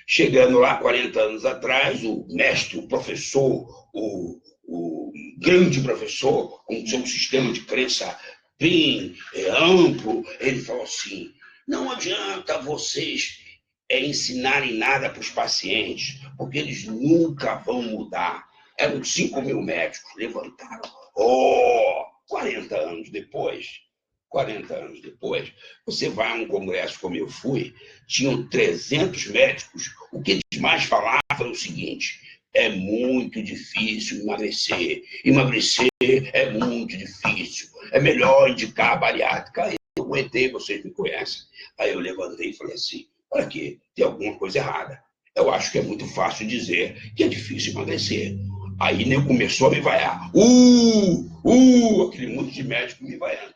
S2: chegando lá 40 anos atrás, o mestre, o professor, o grande professor, com seu sistema de crença bem amplo, ele falou assim: não adianta vocês ensinarem nada para os pacientes, porque eles nunca vão mudar. Eram 5 mil médicos, levantaram. 40 anos depois, você vai a um congresso como eu fui, tinham 300 médicos, o que eles mais falavam era o seguinte: é muito difícil emagrecer. Emagrecer é muito difícil. É melhor indicar a bariátrica. Aí eu aguentei, vocês me conhecem. Aí eu levantei e falei assim: olha aqui, tem alguma coisa errada. Eu acho que é muito fácil dizer que é difícil emagrecer. Aí nem começou a me vaiar. Aquele monte de médico me vaiando.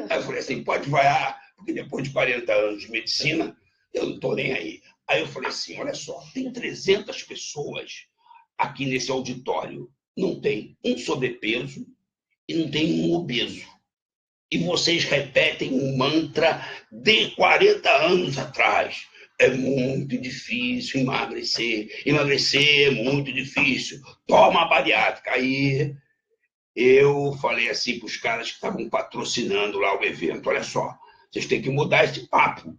S2: Aí eu falei assim: pode vaiar, porque depois de 40 anos de medicina, eu não estou nem aí. Aí eu falei assim: olha só, tem 300 pessoas aqui nesse auditório, não tem um sobrepeso e não tem um obeso. E vocês repetem um mantra de 40 anos atrás. É muito difícil emagrecer. Emagrecer é muito difícil. Toma a bariátrica. Aí eu falei assim para os caras que estavam patrocinando lá o evento: olha só, vocês têm que mudar esse papo.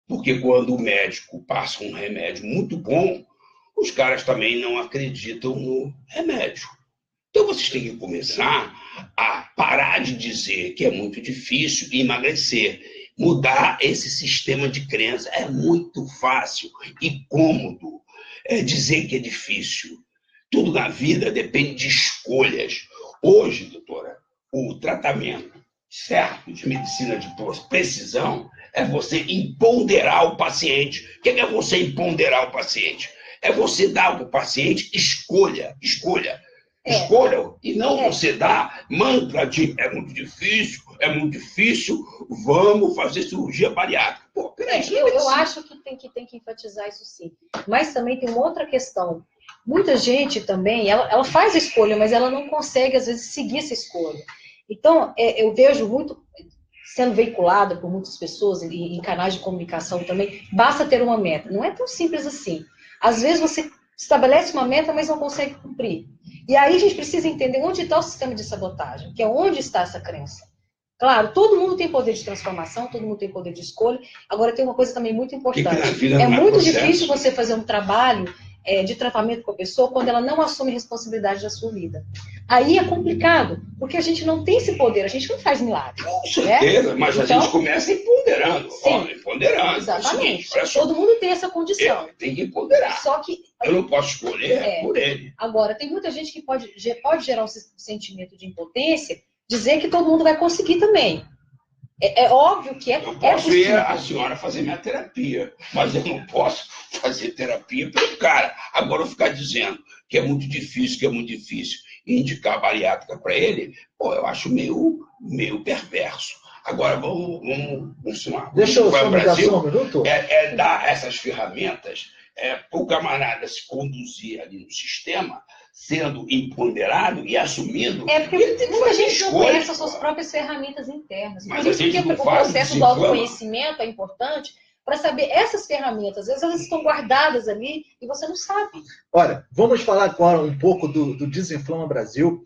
S2: Porque quando o médico passa um remédio muito bom, os caras também não acreditam no remédio. Então vocês têm que começar a parar de dizer que é muito difícil emagrecer. Mudar esse sistema de crença é muito fácil e cômodo. Dizer que é difícil. Tudo na vida depende de escolhas. Hoje, doutora, o tratamento certo de medicina de precisão é você empoderar o paciente. O que é você empoderar o paciente? É você dar para o paciente escolha. Escolha, e não você dar mantra de é muito difícil, vamos fazer cirurgia bariátrica. Pô, peraí,
S3: eu acho que tem que enfatizar isso sim. Mas também tem uma outra questão. Muita gente também, ela faz a escolha, mas ela não consegue, às vezes, seguir essa escolha. Então, eu vejo muito sendo veiculada por muitas pessoas em canais de comunicação também, basta ter uma meta. Não é tão simples assim. Às vezes você estabelece uma meta, mas não consegue cumprir. E aí a gente precisa entender onde está o sistema de sabotagem, que é onde está essa crença. Claro, todo mundo tem poder de transformação, todo mundo tem poder de escolha. Agora tem uma coisa também muito importante. É muito difícil você fazer um trabalho de tratamento com a pessoa quando ela não assume responsabilidade da sua vida. Aí é complicado, porque a gente não tem esse poder, a gente não faz milagre.
S2: Com certeza, né? Mas então, a gente começa empoderando.
S3: Sim,
S2: empoderando.
S3: Exatamente. Todo mundo tem essa condição.
S2: Tem que empoderar.
S3: Só que
S2: eu não posso escolher por ele.
S3: Agora, tem muita gente que pode gerar um sentimento de impotência, dizer que todo mundo vai conseguir também. É óbvio que
S2: eu posso ir a senhora fazer minha terapia, mas eu não posso fazer terapia pelo cara. Agora eu ficar dizendo que é muito difícil, e indicar bariátrica para ele, pô, eu acho meio perverso. Agora vamos continuar.
S1: Deixa eu só Brasil, um minuto.
S2: Dar essas ferramentas para o camarada se conduzir ali no sistema, sendo empoderado e assumindo.
S3: Porque muita gente não conhece as suas próprias ferramentas internas.
S2: Mas
S3: por isso que o processo do autoconhecimento é importante para saber essas ferramentas. Às vezes elas estão guardadas ali e você não sabe.
S1: Olha, vamos falar agora um pouco do Desinflama Brasil.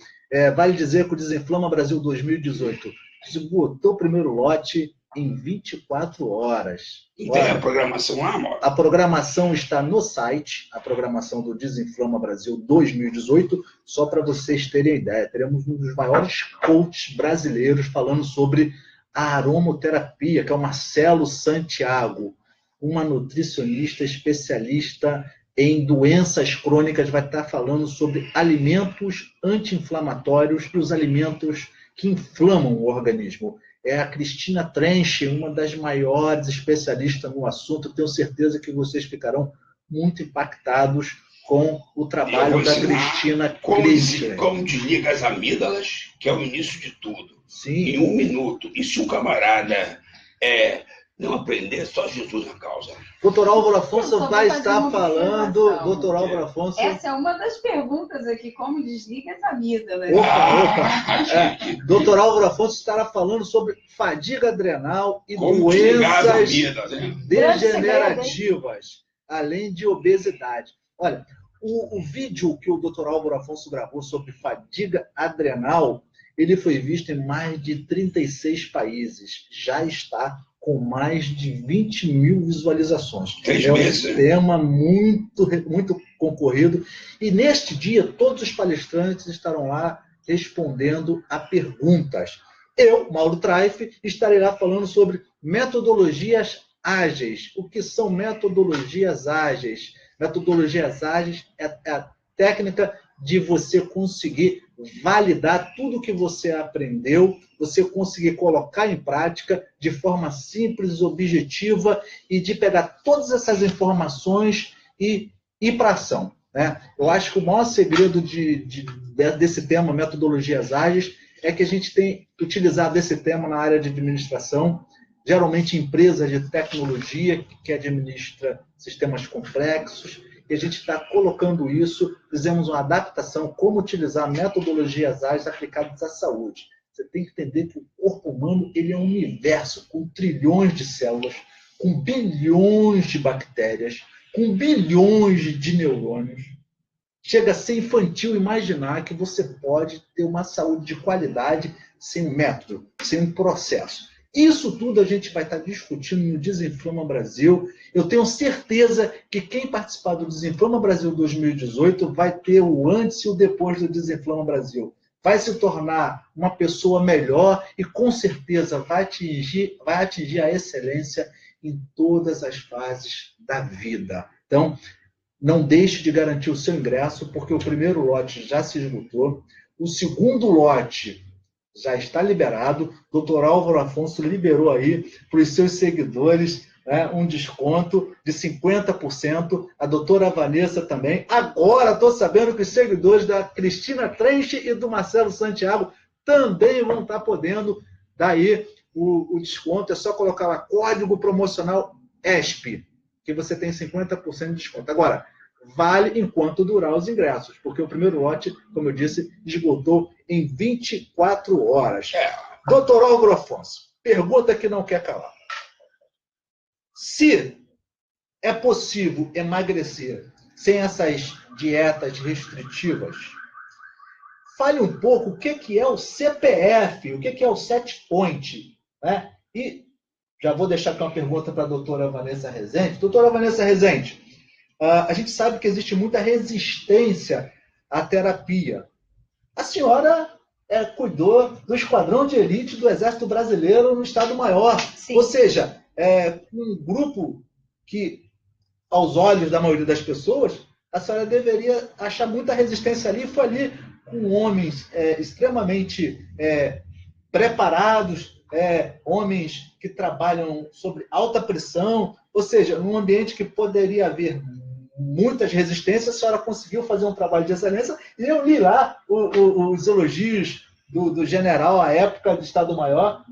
S1: Vale dizer que o Desinflama Brasil 2018 esgotou o primeiro lote em 24 horas.
S2: E tem a programação lá, amor?
S1: A programação está no site, a programação do Desinflama Brasil 2018, só para vocês terem ideia. Teremos um dos maiores coaches brasileiros falando sobre a aromoterapia, que é o Marcelo Santiago, uma nutricionista especialista em doenças crônicas, vai estar falando sobre alimentos anti-inflamatórios e os alimentos que inflamam o organismo. É a Cristina Trench, uma das maiores especialistas no assunto. Tenho certeza que vocês ficarão muito impactados com o trabalho da Cristina Trench.
S2: Como desliga as amígdalas, que é o início de tudo.
S1: Sim.
S2: Em 1 minuto. E se um camarada não aprender, só Jesus na causa.
S1: Doutor Álvaro Afonso vai estar falando. Doutor Álvaro Afonso.
S4: Essa é uma das perguntas aqui, como desliga as amígdalas.
S1: Opa. Doutor Álvaro Afonso estará falando sobre fadiga adrenal e doenças degenerativas, além de obesidade. Olha, o vídeo que o doutor Álvaro Afonso gravou sobre fadiga adrenal, ele foi visto em mais de 36 países. Já está com mais de 20 mil visualizações. É um tema muito concorrido. E neste dia, todos os palestrantes estarão lá respondendo a perguntas. Eu, Mauro Traif, estarei lá falando sobre metodologias ágeis. O que são metodologias ágeis? Metodologias ágeis é a técnica de você conseguir validar tudo que você aprendeu, você conseguir colocar em prática de forma simples, objetiva e de pegar todas essas informações e ir para a ação, né? Eu acho que o maior segredo desse tema, metodologias ágeis, é que a gente tem utilizado esse tema na área de administração, geralmente empresas de tecnologia que administra sistemas complexos, e a gente está colocando isso, fizemos uma adaptação, como utilizar metodologias ágeis aplicadas à saúde. Você tem que entender que o corpo humano ele é um universo com trilhões de células, com bilhões de bactérias, com bilhões de neurônios. Chega a ser infantil imaginar que você pode ter uma saúde de qualidade sem um método, sem um processo. Isso tudo a gente vai estar discutindo no Desinflama Brasil. Eu tenho certeza que quem participar do Desinflama Brasil 2018 vai ter o antes e o depois do Desinflama Brasil. Vai se tornar uma pessoa melhor e, com certeza, vai atingir a excelência em todas as fases da vida. Então, não deixe de garantir o seu ingresso, porque o primeiro lote já se esgotou. O segundo lote já está liberado. O Dr. Álvaro Afonso liberou aí para os seus seguidores, né, um desconto de 50%. A doutora Vanessa também. Agora estou sabendo que os seguidores da Cristina Trench e do Marcelo Santiago também vão estar podendo dar aí o desconto. É só colocar lá código promocional ESP, que você tem 50% de desconto. Agora, vale enquanto durar os ingressos, porque o primeiro lote, como eu disse, esgotou em 24 horas. Doutor Álvaro Afonso, pergunta que não quer calar. Se é possível emagrecer sem essas dietas restritivas, fale um pouco o que é o CPF, o que é o set point, né? E já vou deixar aqui uma pergunta para a doutora Vanessa Rezende. Doutora Vanessa Rezende, a gente sabe que existe muita resistência à terapia. A senhora cuidou do esquadrão de elite do Exército Brasileiro no Estado-Maior.
S3: Sim.
S1: Ou seja, um grupo que, aos olhos da maioria das pessoas, a senhora deveria achar muita resistência ali. Foi ali com homens extremamente preparados, homens que trabalham sob alta pressão, ou seja, num ambiente que poderia haver muitas resistências, a senhora conseguiu fazer um trabalho de excelência, e eu li lá os elogios do general à época do Estado-Maior.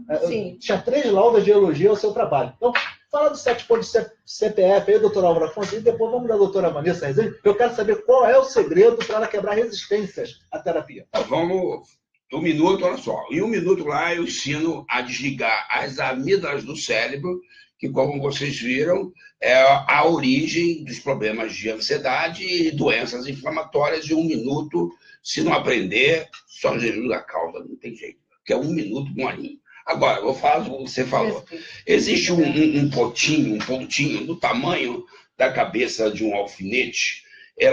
S1: Tinha 3 laudas de elogio ao seu trabalho. Então, fala do 7 pontos de CPF aí, doutor Álvaro Afonso, e depois vamos da doutora Vanessa Rezende, eu quero saber qual é o segredo para ela quebrar resistências à terapia.
S2: Vamos, 1 minuto, olha só. Em 1 minuto lá eu ensino a desligar as amígdalas do cérebro, que, como vocês viram, é a origem dos problemas de ansiedade e doenças inflamatórias. Em 1 minuto, se não aprender, só Jesus da causa, não tem jeito. Porque é 1 minuto, 1 horinha. Agora, eu vou falar o que você falou. Existe um pontinho do tamanho da cabeça de um alfinete,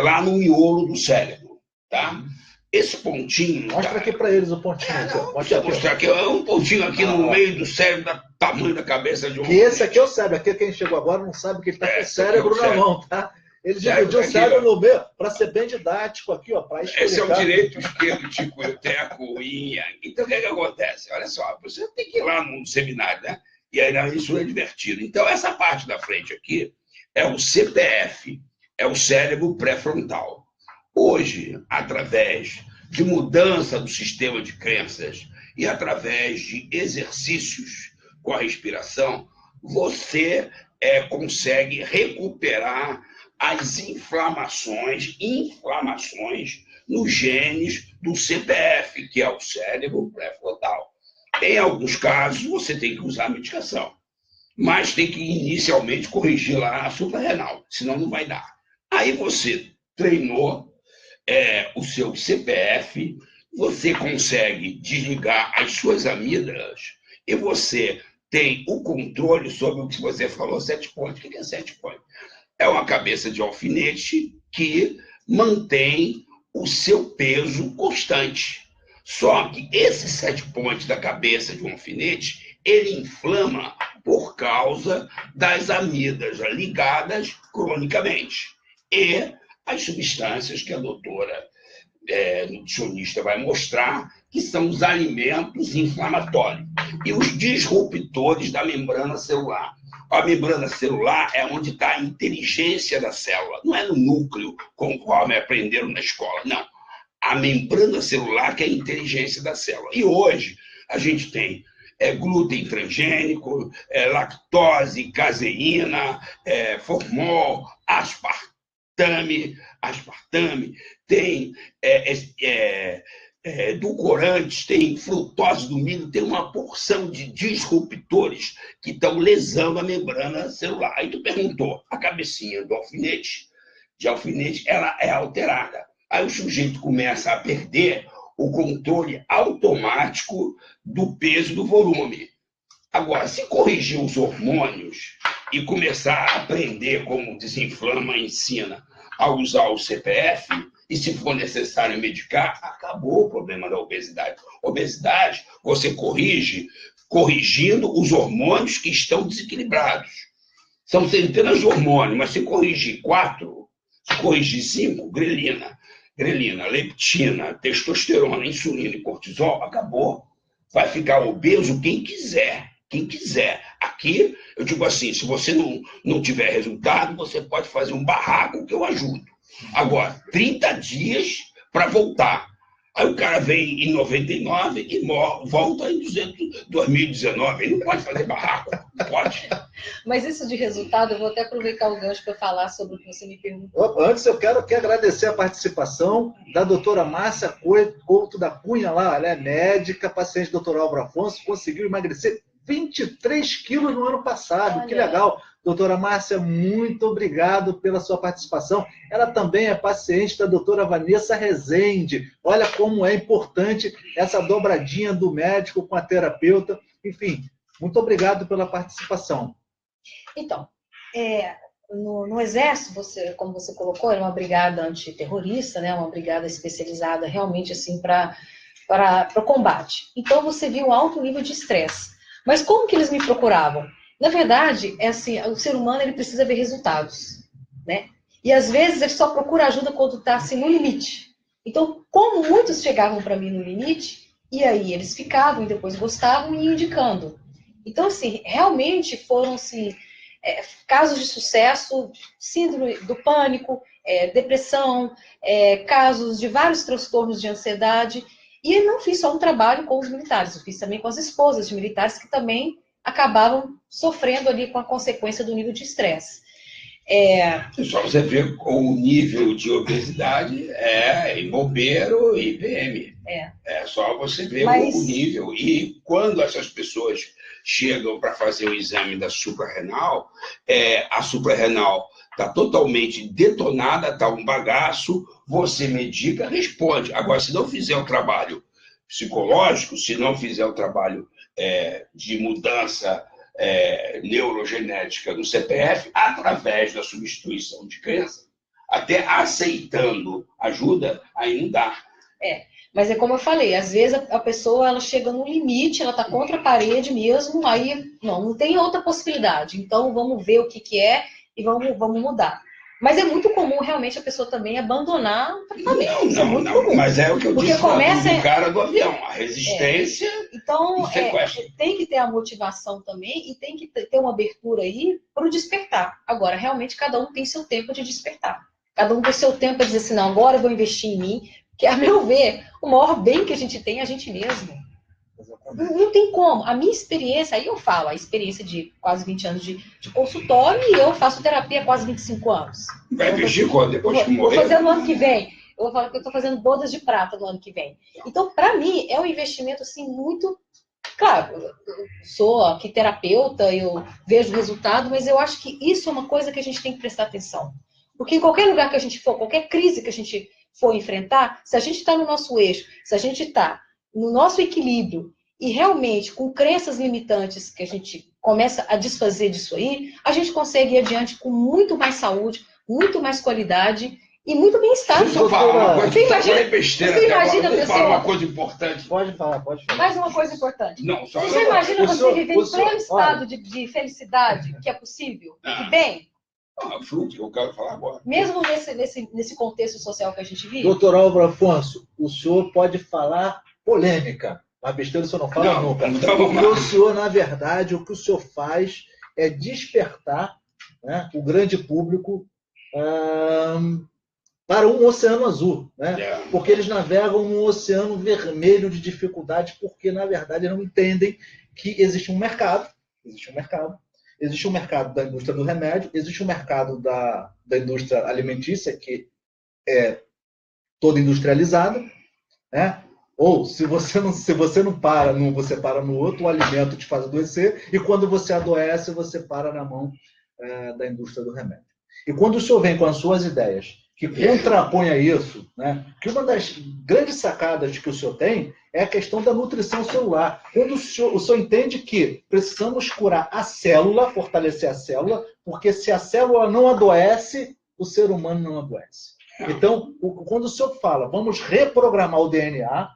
S2: lá no miolo do cérebro, tá? Esse pontinho...
S1: Mostra aqui para eles o pontinho.
S2: Mostra aqui. É um pontinho aqui no meio do cérebro, do tamanho da cabeça de um...
S1: E esse aqui é o cérebro. Aqui quem chegou agora não sabe que ele está com o cérebro na mão, tá? Ele dividiu o cérebro no meio para ser bem didático aqui, ó, para explicar.
S2: Esse é o direito, esquerdo, tico, teco, inha. Então, o que acontece? Olha só, você tem que ir lá num seminário, né? E aí isso é divertido. Então, essa parte da frente aqui é o CPF, é o cérebro pré-frontal. Hoje, através de mudança do sistema de crenças e através de exercícios com a respiração, você consegue recuperar as inflamações nos genes do CPF, que é o cérebro pré-frontal. Em alguns casos, você tem que usar medicação, mas tem que inicialmente corrigir lá a suprarrenal, senão não vai dar. Aí você treinou o seu CPF, você consegue desligar as suas amígdalas e você tem o controle sobre o que você falou, set point. O que é set point? É uma cabeça de alfinete que mantém o seu peso constante. Só que esse set point da cabeça de um alfinete, ele inflama por causa das amígdalas ligadas cronicamente. E as substâncias que a doutora nutricionista vai mostrar, que são os alimentos inflamatórios e os disruptores da membrana celular. A membrana celular é onde está a inteligência da célula, não é no núcleo, conforme aprenderam na escola, não. A membrana celular que é a inteligência da célula. E hoje a gente tem glúten transgênico, lactose, caseína, formol, aspartame, tem edulcorantes, tem frutose do milho, tem uma porção de disruptores que estão lesando a membrana celular. Aí tu perguntou, a cabecinha do alfinete, ela é alterada. Aí o sujeito começa a perder o controle automático do peso e do volume. Agora, se corrigir os hormônios e começar a aprender como desinflama e ensina a usar o CPF, e se for necessário medicar, acabou o problema da obesidade. Obesidade, você corrige corrigindo os hormônios que estão desequilibrados. São centenas de hormônios, mas se corrigir 4, se corrigir 5, grelina, leptina, testosterona, insulina e cortisol, acabou. Vai ficar obeso quem quiser. Quem quiser. Aqui, eu digo assim, se você não tiver resultado, você pode fazer um barraco que eu ajudo. Agora, 30 dias para voltar. Aí o cara vem em 99 e volta em 2019. Ele não pode fazer barraco. Não pode.
S3: Mas isso de resultado, eu vou até aproveitar o gancho para falar sobre o que você me perguntou.
S1: Antes, eu quero aqui agradecer a participação da doutora Márcia Couto da Cunha, lá. Ela é médica, paciente do Dr. Álvaro Afonso, conseguiu emagrecer 23 quilos no ano passado. Olha. Que legal. Doutora Márcia, muito obrigado pela sua participação. Ela também é paciente da doutora Vanessa Rezende. Olha como é importante essa dobradinha do médico com a terapeuta. Enfim, muito obrigado pela participação.
S3: Então, no Exército, como você colocou, é uma brigada antiterrorista, né? Uma brigada especializada realmente assim, para o combate. Então, você viu um alto nível de estresse. Mas como que eles me procuravam? Na verdade, assim, o ser humano ele precisa ver resultados, né? E às vezes ele só procura ajuda quando está assim, no limite. Então, como muitos chegavam para mim no limite, e aí eles ficavam e depois gostavam e indicando. Então, assim, realmente foram assim, casos de sucesso, síndrome do pânico, depressão, casos de vários transtornos de ansiedade. E não fiz só um trabalho com os militares, eu fiz também com as esposas de militares que também acabavam sofrendo ali com a consequência do nível de estresse.
S2: Só você ver o nível de obesidade em bobeiro e PM. É só você ver o nível. E quando essas pessoas chegam para fazer o exame da suprarrenal, a suprarrenal está totalmente detonada, está um bagaço, você medica, responde. Agora, se não fizer o trabalho psicológico, se não fizer o trabalho de mudança neurogenética no CPF, através da substituição de crença, até aceitando ajuda, aí não dá.
S3: Mas é como eu falei, às vezes a pessoa ela chega no limite, ela está contra a parede mesmo, aí não tem outra possibilidade. Então vamos ver o que é e vamos mudar. Mas é muito comum realmente a pessoa também abandonar o tratamento. Isso é muito comum.
S2: Mas é o que eu
S3: Porque
S2: disse do cara do avião, a resistência.
S3: Então, tem que ter a motivação também e tem que ter uma abertura aí para o despertar. Agora, realmente, cada um tem seu tempo de despertar. Cada um tem seu tempo para dizer assim, não, agora eu vou investir em mim, que, a meu ver, o maior bem que a gente tem é a gente mesmo. Não tem como. A minha experiência, aí eu falo, a experiência de quase 20 anos de consultório e eu faço terapia há quase 25 anos.
S2: Vai investir quando? Depois que morrer?
S3: Vou fazer no ano que vem. Eu vou falar que eu estou fazendo bodas de prata no ano que vem. Então, para mim, é um investimento assim, muito... Claro, eu sou aqui terapeuta, eu vejo o resultado, mas eu acho que isso é uma coisa que a gente tem que prestar atenção. Porque em qualquer lugar que a gente for, qualquer crise que a gente for enfrentar, se a gente está no nosso eixo, se a gente está no nosso equilíbrio, e realmente, com crenças limitantes que a gente começa a desfazer disso aí, a gente consegue ir adiante com muito mais saúde, muito mais qualidade e muito bem-estar.
S2: Deixa eu falar uma coisa,
S3: você imagina a pessoa...
S2: uma coisa importante.
S1: Pode falar.
S3: Mais uma coisa importante.
S2: Não, só
S3: você imagina você viver em pleno estado de felicidade, que é possível, e bem?
S2: Fruto, eu quero falar agora.
S3: Mesmo nesse contexto social que a gente vive?
S1: Doutor Álvaro Afonso, o senhor pode falar polêmica. A besteira o senhor não fala nunca. Porque o senhor, na verdade, o que o senhor faz é despertar, né, o grande público para um oceano azul. Né? Porque eles navegam num oceano vermelho de dificuldade, porque, na verdade, não entendem que existe um mercado. Existe um mercado da indústria do remédio, existe um mercado da indústria alimentícia, que é toda industrializada, né? Ou, se você não para num, você para no outro, o alimento te faz adoecer, e quando você adoece, você para na mão da indústria do remédio. E quando o senhor vem com as suas ideias que contrapõe a isso, né? Que uma das grandes sacadas que o senhor tem é a questão da nutrição celular. Quando o senhor entende que precisamos curar a célula, fortalecer a célula, porque se a célula não adoece, o ser humano não adoece. Então, quando o senhor fala, vamos reprogramar o DNA,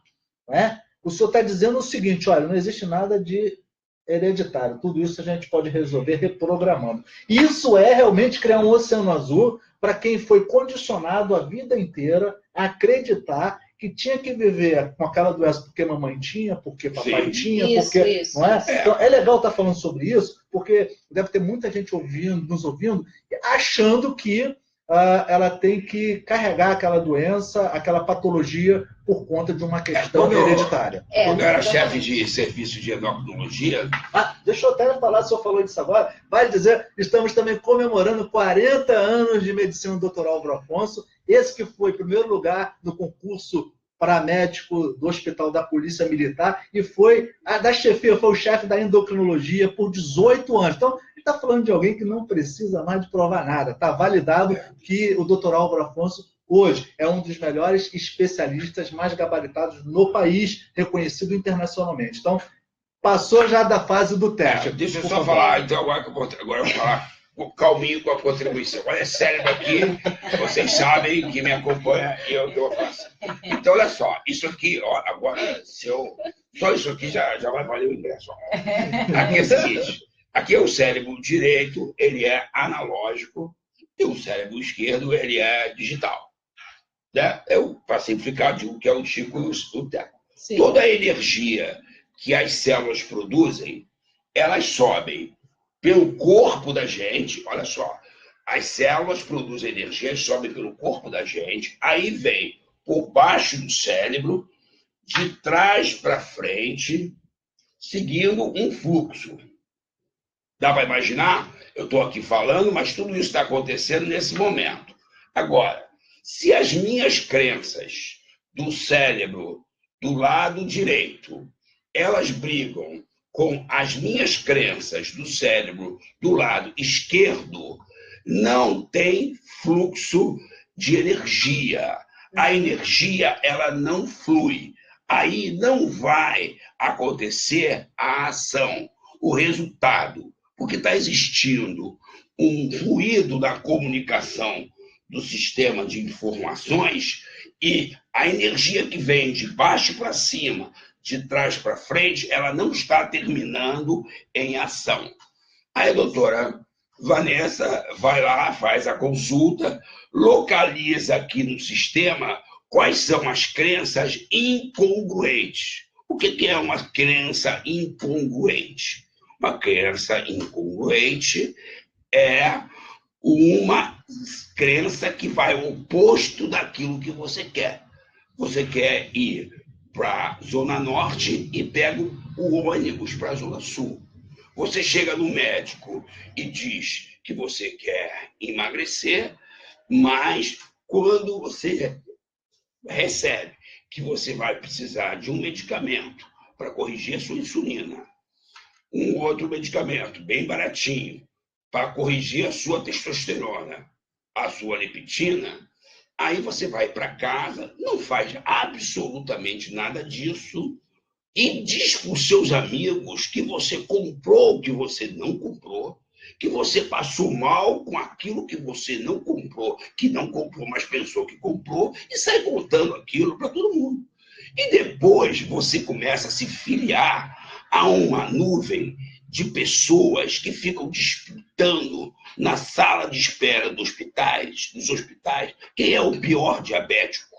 S1: né? O senhor está dizendo o seguinte, olha, não existe nada de hereditário, tudo isso a gente pode resolver reprogramando. Isso é realmente criar um oceano azul para quem foi condicionado a vida inteira a acreditar que tinha que viver com aquela doença porque mamãe tinha, porque papai tinha, porque...
S3: Isso,
S1: não é? Então, é legal estar falando sobre isso, porque deve ter muita gente nos ouvindo, achando que ela tem que carregar aquela doença, aquela patologia, por conta de uma questão hereditária.
S2: Quando eu era chefe de serviço de endocrinologia...
S1: Deixa eu até falar, o senhor falou disso agora, vale dizer, estamos também comemorando 40 anos de medicina do Dr. Álvaro Afonso, esse que foi primeiro lugar no concurso paramédico do Hospital da Polícia Militar e foi da chefia, foi o chefe da endocrinologia por 18 anos. Então, está falando de alguém que não precisa mais de provar nada. Está validado que o Dr. Álvaro Afonso, hoje, é um dos melhores especialistas mais gabaritados no país, reconhecido internacionalmente. Então, passou já da fase do teste.
S2: Deixa eu só falar, então, agora eu vou falar calminho com a contribuição. Olha, cérebro aqui, vocês sabem que me acompanha e é o que eu faço. Então, olha só, isso aqui, ó, agora, só isso aqui já vai valer o ingresso. Ó. Aqui é o seguinte, aqui é o cérebro direito, ele é analógico, e o cérebro esquerdo, ele é digital. Né? Para simplificar, digo que é o Chico e o Teco. Toda a energia que as células produzem, elas sobem pelo corpo da gente, olha só, as células produzem energia, sobem pelo corpo da gente, aí vem por baixo do cérebro, de trás para frente, seguindo um fluxo. Dá para imaginar? Eu estou aqui falando, mas tudo isso está acontecendo nesse momento. Agora, se as minhas crenças do cérebro do lado direito, elas brigam com as minhas crenças do cérebro do lado esquerdo, não tem fluxo de energia. A energia, ela não flui. Aí não vai acontecer a ação, o resultado, porque está existindo um ruído da comunicação do sistema de informações e a energia que vem de baixo para cima, de trás para frente, ela não está terminando em ação. Aí a doutora Vanessa vai lá, faz a consulta, localiza aqui no sistema quais são as crenças incongruentes. O que é uma crença incongruente? Uma crença incongruente é uma crença que vai ao oposto daquilo que você quer. Você quer ir para a Zona Norte e pega o ônibus para a Zona Sul. Você chega no médico e diz que você quer emagrecer, mas quando você recebe que você vai precisar de um medicamento para corrigir a sua insulina, um outro medicamento bem baratinho para corrigir a sua testosterona, a sua leptina, aí você vai para casa, não faz absolutamente nada disso e diz para os seus amigos que você comprou o que você não comprou, que você passou mal com aquilo que você não comprou, mas pensou que comprou, e sai contando aquilo para todo mundo. E depois você começa a se filiar a uma nuvem de pessoas que ficam disputando na sala de espera dos hospitais, quem é o pior diabético,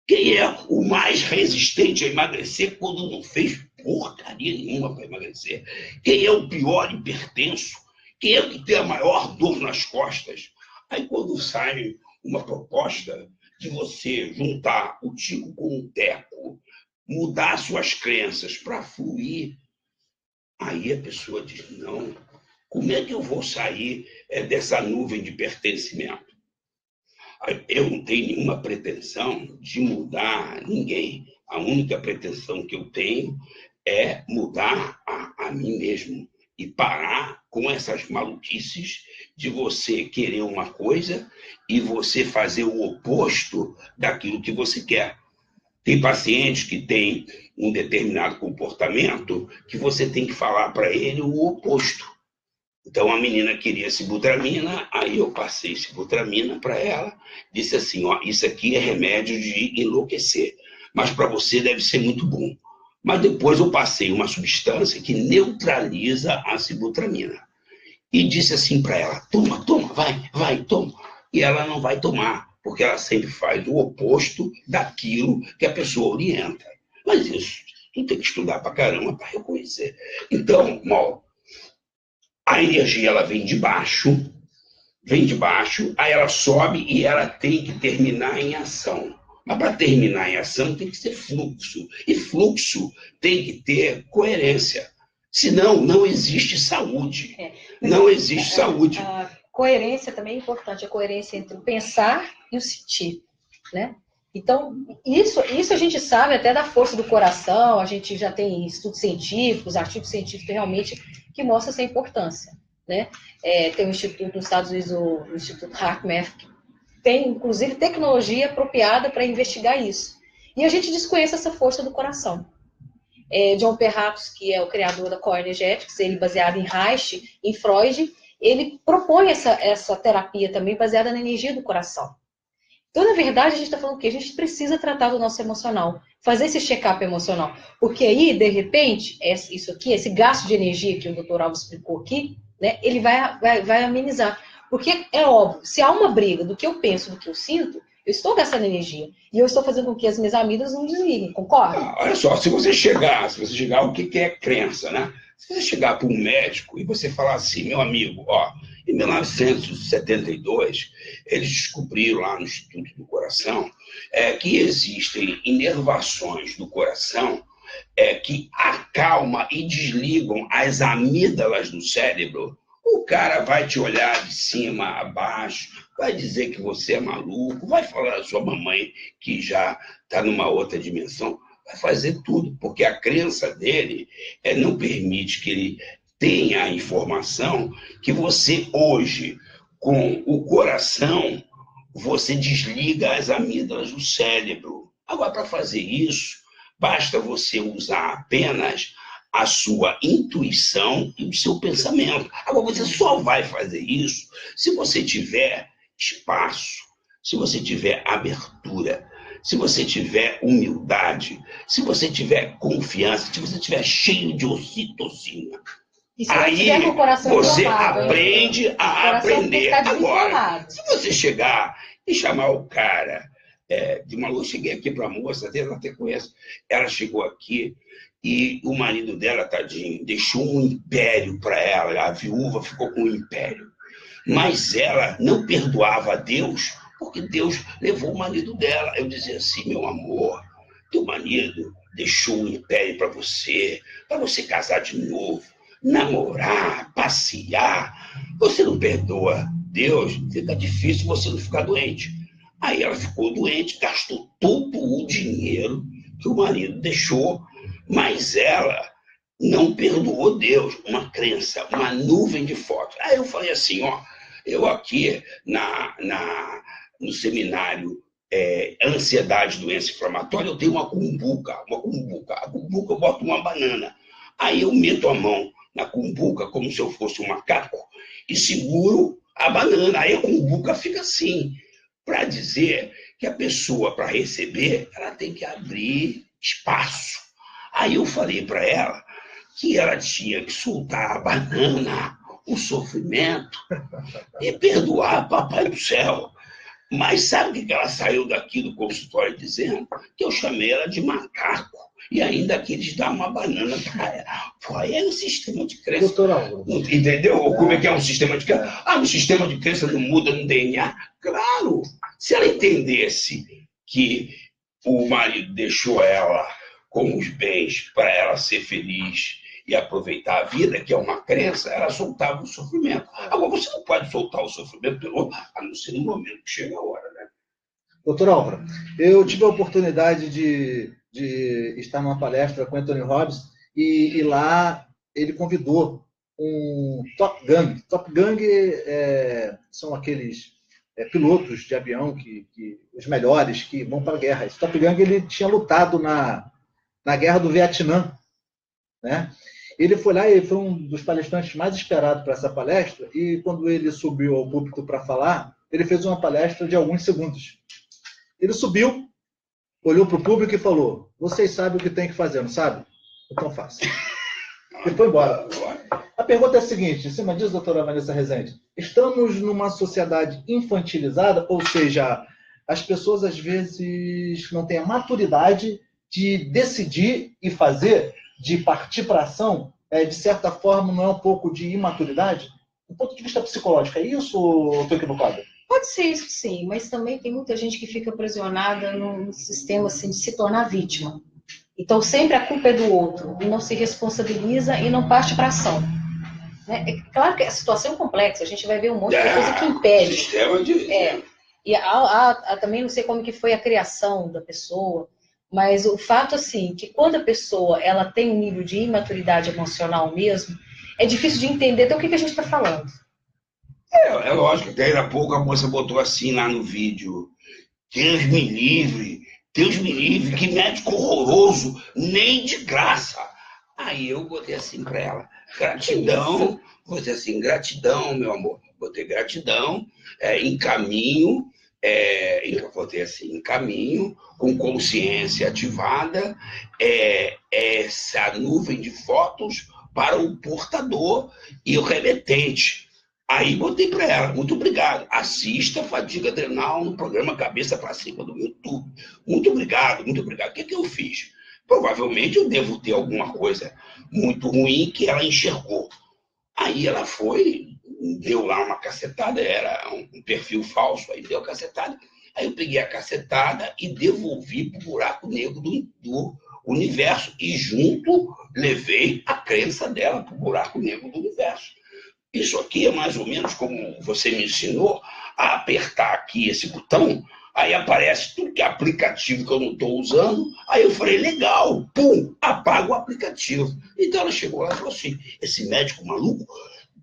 S2: quem é o mais resistente a emagrecer quando não fez porcaria nenhuma para emagrecer, quem é o pior hipertenso, quem é o que tem a maior dor nas costas. Aí quando sai uma proposta de você juntar o Tico com o Teco, mudar suas crenças para fluir, aí a pessoa diz, não, como é que eu vou sair dessa nuvem de pertencimento? Eu não tenho nenhuma pretensão de mudar ninguém. A única pretensão que eu tenho é mudar a mim mesmo. e parar com essas maluquices de você querer uma coisa e você fazer o oposto daquilo que você quer. Tem pacientes que têm um determinado comportamento que você tem que falar para ele o oposto. Então, a menina queria sibutramina, aí eu passei sibutramina para ela, disse assim, ó, isso aqui é remédio de enlouquecer, mas para você deve ser muito bom. Mas depois eu passei uma substância que neutraliza a sibutramina. E disse assim para ela, toma, toma, vai, toma. E ela não vai tomar, porque ela sempre faz o oposto daquilo que a pessoa orienta. Mas isso, tu tem que estudar para caramba para reconhecer. Então, Mauro, a energia ela vem de baixo, aí ela sobe e ela tem que terminar em ação. Mas para terminar em ação tem que ser fluxo. E fluxo tem que ter coerência. Senão, não existe saúde. Não existe saúde.
S3: A coerência também é importante, a coerência entre o pensar e o sentir, né? Então, isso a gente sabe até da força do coração, a gente já tem estudos científicos, artigos científicos realmente que mostram essa importância, né? Tem um instituto nos Estados Unidos, o Instituto HeartMath, que tem, inclusive, tecnologia apropriada para investigar isso. E a gente desconhece essa força do coração. John Perratos, que é o criador da Core Energetics, ele baseado em Reich, em Freud, ele propõe essa terapia também baseada na energia do coração. Então, na verdade, a gente está falando que a gente precisa tratar do nosso emocional, fazer esse check-up emocional, porque aí, de repente, isso aqui, esse gasto de energia que o Dr. Alves explicou aqui, né, ele vai amenizar. Porque é óbvio, se há uma briga do que eu penso, do que eu sinto, eu estou gastando energia. E eu estou fazendo com que as minhas amigas não desliguem, concorda?
S2: Olha só, se você chegar, o que é crença, né? Se você chegar para um médico e você falar assim, meu amigo, ó, em 1972, eles descobriram lá no Instituto do Coração que existem inervações do coração que acalmam e desligam as amígdalas do cérebro. O cara vai te olhar de cima a baixo, vai dizer que você é maluco, vai falar da sua mamãe que já está numa outra dimensão, vai fazer tudo, porque a crença dele não permite que ele tenha a informação que você hoje, com o coração, você desliga as amígdalas do cérebro. Agora, para fazer isso, basta você usar apenas a sua intuição e o seu pensamento. Agora, você só vai fazer isso se você tiver espaço, se você tiver abertura, se você tiver humildade, se você tiver confiança, se você estiver cheio de ocitocina.
S3: E se
S2: aí
S3: tiver com o coração
S2: você
S3: inflamado,
S2: aprende a aprender. Agora,
S3: desinflamado.
S2: se você chegar e chamar o cara de maluco, eu cheguei aqui para a moça, ela até conhece, ela chegou aqui e o marido dela, tadinho, deixou um império para ela, a viúva ficou com um império. Mas ela não perdoava a Deus, porque Deus levou o marido dela. Eu dizia assim, meu amor, teu marido deixou um império para você casar de novo, namorar, passear. Você não perdoa Deus, fica difícil você não ficar doente. Aí ela ficou doente, gastou todo o dinheiro que o marido deixou, mas ela não perdoou Deus, uma crença, uma nuvem de fotos. Aí eu falei assim, ó, eu aqui no seminário Ansiedade, Doença Inflamatória, eu tenho uma cumbuca. A cumbuca eu boto uma banana. Aí eu meto a mão na cumbuca como se eu fosse um macaco e seguro a banana. Aí a cumbuca fica assim, para dizer que a pessoa, para receber, ela tem que abrir espaço. Aí eu falei para ela que ela tinha que soltar a banana, o sofrimento, e perdoar Papai do Céu. Mas sabe o que ela saiu daqui do consultório dizendo? Que eu chamei ela de macaco e ainda quis dar uma banana para ela. Pô, aí é um sistema de crença.
S1: Doutor,
S2: entendeu? Como é que é um sistema de crença? Um sistema de crença não muda no DNA. Claro, se ela entendesse que o marido deixou ela com os bens para ela ser feliz e aproveitar a vida, que é uma crença, ela soltava o sofrimento. Agora, você não pode soltar o sofrimento, a não ser no momento que chega a hora, né?
S1: Doutor Álvaro, eu tive a oportunidade de estar numa palestra com Anthony Robbins e lá ele convidou Top Gun. Top Gun são aqueles pilotos de avião os melhores que vão para a guerra. Esse Top Gun ele tinha lutado na guerra do Vietnã, né? Ele foi lá e foi um dos palestrantes mais esperados para essa palestra, e quando ele subiu ao púlpito para falar, ele fez uma palestra de alguns segundos. Ele subiu, olhou para o público e falou: vocês sabem o que tem que fazer, não sabe? Então faça. E foi embora. A pergunta é a seguinte, em cima disso, doutora Vanessa Rezende, estamos numa sociedade infantilizada, ou seja, as pessoas às vezes não têm a maturidade de decidir e fazer, de partir para a ação, de certa forma, não é um pouco de imaturidade? Do ponto de vista psicológico, é isso ou estou equivocado?
S3: Pode ser isso, sim, mas também tem muita gente que fica aprisionada num sistema assim, de se tornar vítima. Então, sempre a culpa é do outro, e não se responsabiliza e não parte para a ação. É claro que a situação é complexa, a gente vai ver um monte de coisa que impede.
S2: Sistema de...
S3: E também não sei como que foi a criação da pessoa, mas o fato, assim, que quando a pessoa ela tem um nível de imaturidade emocional mesmo, é difícil de entender até o que a gente está falando.
S2: É lógico, até ainda há pouco a moça botou assim lá no vídeo: Deus me livre, que médico horroroso, nem de graça. Aí eu botei assim para ela: gratidão, botei assim: gratidão, meu amor, botei gratidão, encaminho, botei assim: encaminho, com consciência ativada, essa nuvem de fotos para o portador e o remetente. Aí botei para ela: muito obrigado, assista Fadiga Adrenal no programa Cabeça para Cima do YouTube. Muito obrigado, muito obrigado. O que eu fiz? Provavelmente eu devo ter alguma coisa muito ruim que ela enxergou. Aí ela foi, deu lá uma cacetada, era um perfil falso, aí deu a cacetada. Aí eu peguei a cacetada e devolvi para o buraco negro do universo. E junto levei a crença dela para o buraco negro do universo. Isso aqui é mais ou menos como você me ensinou a apertar aqui esse botão, aí aparece tudo que é aplicativo que eu não estou usando, aí eu falei: legal, pum, apaga o aplicativo. Então ela chegou lá e falou assim: esse médico maluco,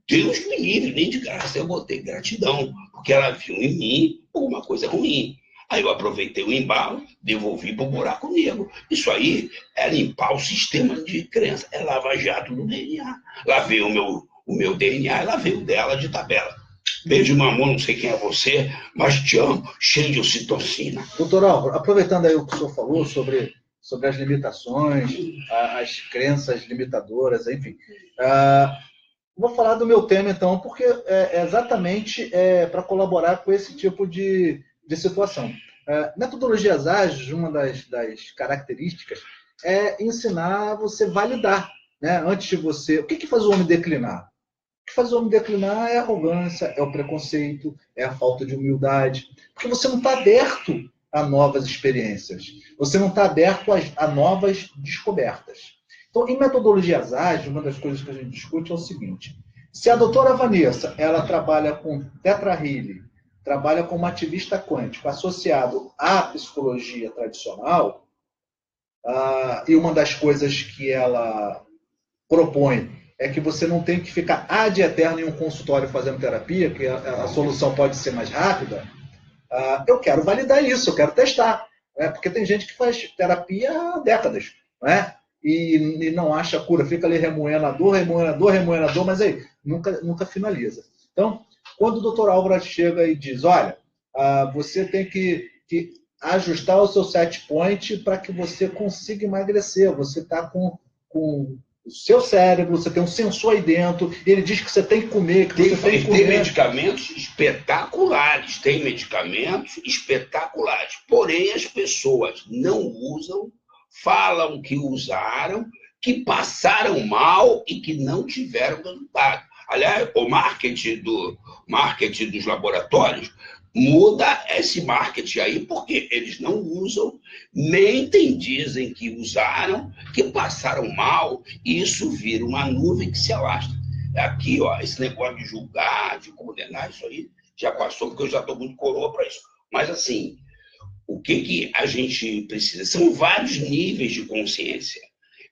S2: Deus me livre, nem de graça. Eu botei gratidão, porque ela viu em mim alguma coisa ruim. Aí eu aproveitei o embalo, devolvi para o buraco negro. Isso aí é limpar o sistema de crença, é lava-jato do DNA. Lá veio o meu DNA, ela veio dela de tabela. Beijo, meu amor, não sei quem é você, mas te amo, cheio de ocitocina.
S1: Doutor Álvaro, aproveitando aí o que o senhor falou sobre as limitações, as crenças limitadoras, enfim. Vou falar do meu tema, então, porque é exatamente para colaborar com esse tipo de situação. Metodologias ágeis, uma das características é ensinar você validar, né? Antes de você... O que faz o homem declinar? O que faz o homem declinar é a arrogância, é o preconceito, é a falta de humildade, porque você não está aberto a novas experiências, você não está aberto a novas descobertas. Então, em metodologias ágeis, uma das coisas que a gente discute é o seguinte: se a doutora Vanessa ela trabalha com Theta Healy, trabalha como ativista quântico associado à psicologia tradicional, e uma das coisas que ela propõe é que você não tem que ficar ad eterno em um consultório fazendo terapia, que a solução pode ser mais rápida. Eu quero validar isso, eu quero testar. Porque tem gente que faz terapia há décadas, né? E não acha cura, fica ali remoendo a dor, mas aí nunca finaliza. Então, quando o doutor Álvaro chega e diz: olha, você tem que ajustar o seu set point para que você consiga emagrecer, você está com o seu cérebro, você tem um sensor aí dentro, e ele diz que você tem que comer, que você tem que comer.
S2: Tem medicamentos espetaculares, porém as pessoas não usam, falam que usaram, que passaram mal e que não tiveram resultado. Aliás, o marketing dos laboratórios muda esse marketing aí, porque eles não usam, mentem, dizem que usaram, que passaram mal, e isso vira uma nuvem que se alastra. Aqui, ó, esse negócio de julgar, de condenar, isso aí já passou, porque eu já estou muito coroa para isso. Mas, assim, o que a gente precisa? São vários níveis de consciência.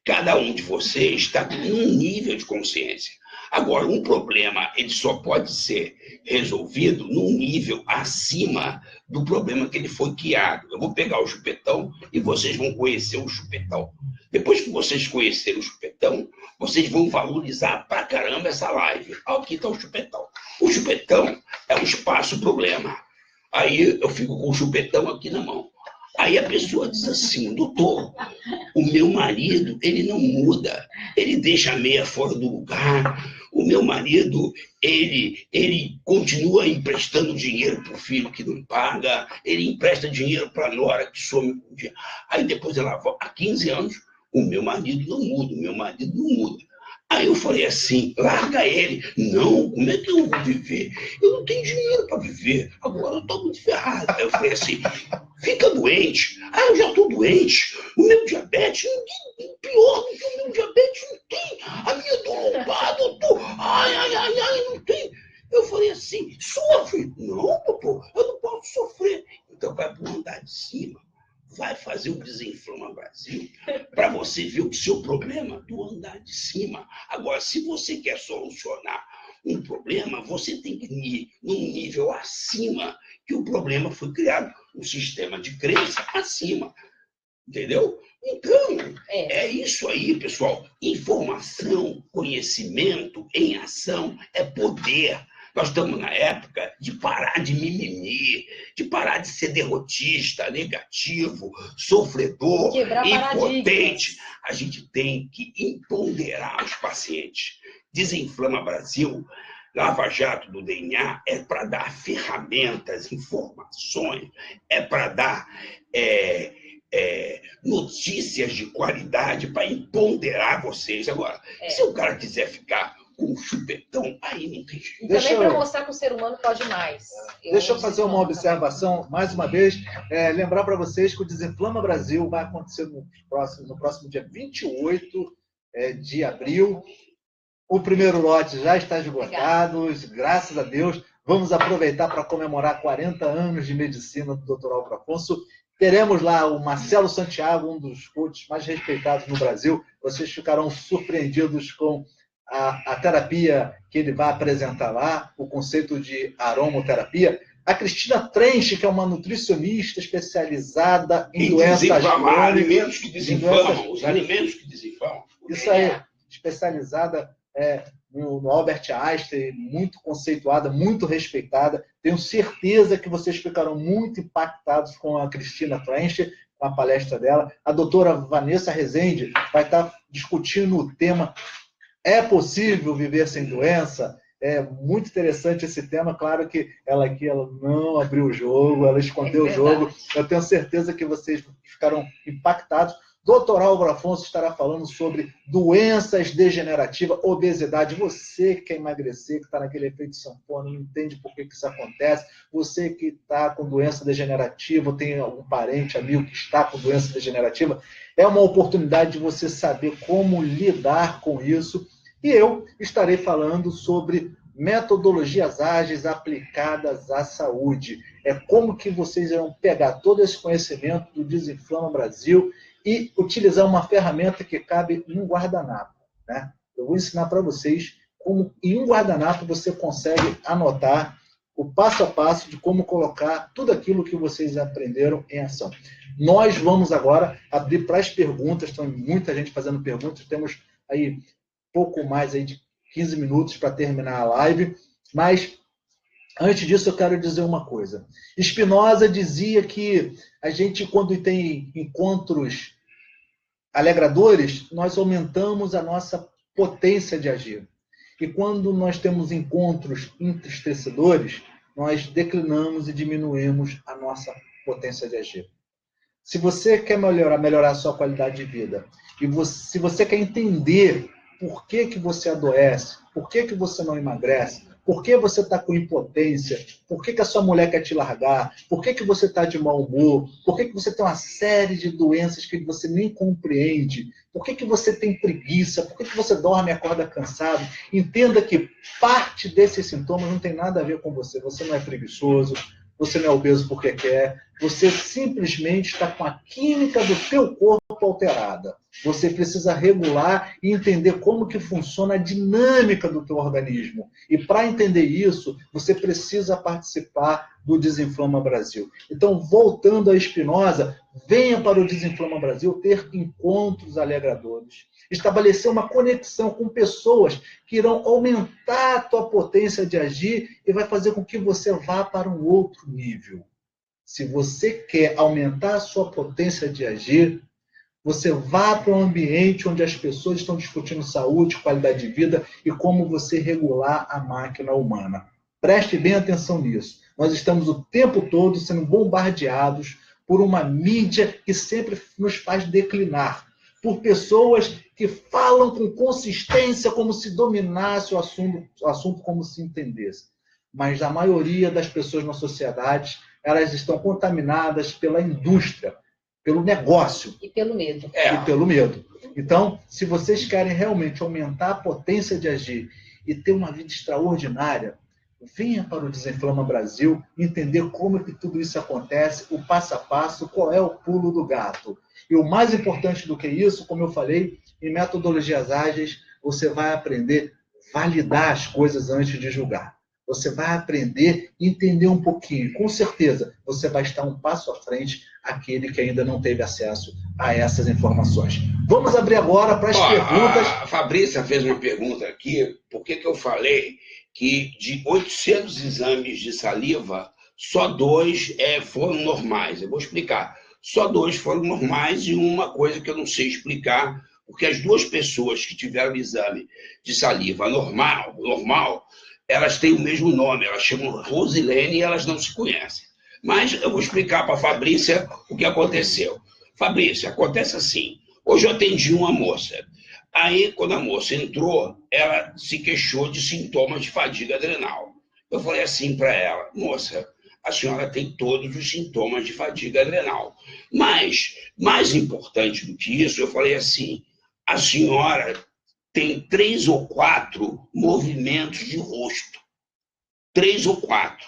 S2: Cada um de vocês está em um nível de consciência. Agora, um problema, ele só pode ser resolvido num nível acima do problema que ele foi criado. Eu vou pegar o chupetão e vocês vão conhecer o chupetão. Depois que vocês conhecerem o chupetão, vocês vão valorizar pra caramba essa live. Aqui está o chupetão. O chupetão é um espaço-problema. Aí eu fico com o chupetão aqui na mão. Aí a pessoa diz assim, doutor, o meu marido, ele não muda, ele deixa a meia fora do lugar, o meu marido, ele continua emprestando dinheiro para o filho que não paga, ele empresta dinheiro para a nora que some um dia. Aí depois ela volta, há 15 anos, o meu marido não muda, o meu marido não muda. Aí eu falei assim, larga ele. Não, como é que eu vou viver? Eu não tenho dinheiro para viver, agora eu estou muito ferrado. Aí eu falei assim, fica doente. Ah, eu já estou doente. O meu diabetes, ninguém pior do que o meu diabetes não tem. A minha dor lombar, doutor. Ai, não tem. Eu falei assim, sofre. Não, doutor, eu não posso sofrer. Então vai para o andar de cima. Vai fazer o Desinflama Brasil para você ver o seu problema do andar de cima. Agora, se você quer solucionar um problema, você tem que ir num nível acima que o problema foi criado, um sistema de crença acima. Entendeu? Então, é isso aí, pessoal. Informação, conhecimento em ação é poder. Nós estamos na época de parar de mimimi, de parar de ser derrotista, negativo, sofredor, impotente. A gente tem que empoderar os pacientes. Desinflama Brasil, Lava Jato do DNA é para dar ferramentas, informações, é para dar notícias de qualidade para empoderar vocês. Agora, se o cara quiser ficar com o chupetão, aí não tem jeito.
S3: E também para mostrar que o ser humano pode mais.
S1: Deixa eu fazer uma observação, mais uma vez, lembrar para vocês que o Desinflama Brasil vai acontecer no próximo dia 28 de abril. O primeiro lote já está esgotado, graças a Deus. Vamos aproveitar para comemorar 40 anos de medicina do Dr. Álvaro Afonso. Teremos lá o Marcelo Santiago, um dos coaches mais respeitados no Brasil. Vocês ficarão surpreendidos com a terapia que ele vai apresentar lá, o conceito de aromoterapia. A Cristina Trench, que é uma nutricionista especializada em doenças crônicas.
S2: Alimentos que desinflamam, os alimentos que desinflamam.
S1: Isso aí, especializada no Albert Einstein, muito conceituada, muito respeitada. Tenho certeza que vocês ficarão muito impactados com a Cristina Trench, com a palestra dela. A doutora Vanessa Rezende vai estar discutindo o tema "É possível viver sem doença?". É muito interessante esse tema. Claro que ela não abriu o jogo, ela escondeu o jogo. Eu tenho certeza que vocês ficarão impactados. Dr. Álvaro Afonso estará falando sobre doenças degenerativas, obesidade. Você que quer emagrecer, que está naquele efeito sanfona, não entende por que isso acontece. Você que está com doença degenerativa, tem algum parente, amigo que está com doença degenerativa, é uma oportunidade de você saber como lidar com isso. E eu estarei falando sobre metodologias ágeis aplicadas à saúde. É como que vocês vão pegar todo esse conhecimento do Desinflama Brasil e utilizar uma ferramenta que cabe num guardanapo, né? Eu vou ensinar para vocês como, em um guardanapo, você consegue anotar o passo a passo de como colocar tudo aquilo que vocês aprenderam em ação. Nós vamos agora abrir para as perguntas. Tem muita gente fazendo perguntas. Temos aí pouco mais aí de 15 minutos para terminar a live, mas antes disso eu quero dizer uma coisa. Spinoza dizia que a gente, quando tem encontros alegradores, nós aumentamos a nossa potência de agir. E quando nós temos encontros entristecedores, nós declinamos e diminuímos a nossa potência de agir. Se você quer melhorar a sua qualidade de vida, se você quer entender por que você adoece, por que você não emagrece, por que você está com impotência, por que a sua mulher quer te largar, por que você está de mau humor, por que você tem uma série de doenças que você nem compreende, por que você tem preguiça, por que você dorme e acorda cansado. Entenda que parte desses sintomas não tem nada a ver com você. Você não é preguiçoso, você não é obeso porque quer, você simplesmente está com a química do teu corpo alterada. Você precisa regular e entender como que funciona a dinâmica do teu organismo. E para entender isso, você precisa participar do Desinflama Brasil. Então, voltando a Espinosa, venha para o Desinflama Brasil ter encontros alegradores, estabelecer uma conexão com pessoas que irão aumentar a tua potência de agir e vai fazer com que você vá para um outro nível. Se você quer aumentar a sua potência de agir, você vá para um ambiente onde as pessoas estão discutindo saúde, qualidade de vida e como você regular a máquina humana. Preste bem atenção nisso. Nós estamos o tempo todo sendo bombardeados por uma mídia que sempre nos faz declinar, por pessoas que falam com consistência como se dominasse o assunto como se entendesse. Mas a maioria das pessoas na sociedade, elas estão contaminadas pela indústria, pelo negócio.
S3: E pelo medo.
S1: E pelo medo. Então, se vocês querem realmente aumentar a potência de agir e ter uma vida extraordinária, venha para o Desinflama Brasil, entender como é que tudo isso acontece, o passo a passo, qual é o pulo do gato. E o mais importante do que isso, como eu falei, em metodologias ágeis, você vai aprender a validar as coisas antes de julgar. Você vai aprender a entender um pouquinho. Com certeza, você vai estar um passo à frente aquele que ainda não teve acesso a essas informações. Vamos abrir agora para as perguntas.
S2: A Fabrícia fez uma pergunta aqui. Por que eu falei que de 800 exames de saliva, só 2 foram normais? Eu vou explicar. Só 2 foram normais e uma coisa que eu não sei explicar, porque as 2 pessoas que tiveram exame de saliva normal, elas têm o mesmo nome, elas chamam Rosilene e elas não se conhecem. Mas eu vou explicar para a Fabrícia o que aconteceu. Fabrícia, acontece assim. Hoje eu atendi uma moça. Aí, quando a moça entrou, ela se queixou de sintomas de fadiga adrenal. Eu falei assim para ela: moça, a senhora tem todos os sintomas de fadiga adrenal. Mas, mais importante do que isso, eu falei assim: a senhora tem 3 ou 4 movimentos de rosto. 3 ou 4.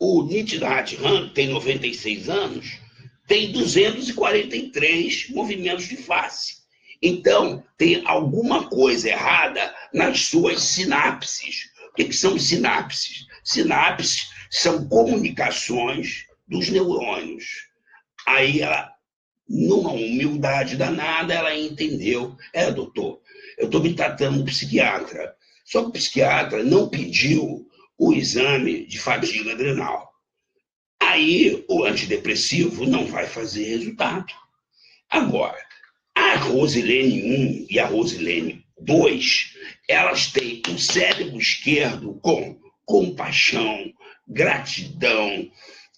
S2: O Nitidhat Han, que tem 96 anos, tem 243 movimentos de face. Então, tem alguma coisa errada nas suas sinapses. O que são sinapses? Sinapses são comunicações dos neurônios. Aí ela, numa humildade danada, ela entendeu: doutor, eu estou me tratando de psiquiatra. Só que o psiquiatra não pediu o exame de fadiga adrenal. Aí o antidepressivo não vai fazer resultado. Agora, a Rosilene 1 e a Rosilene 2, elas têm o cérebro esquerdo com compaixão, gratidão,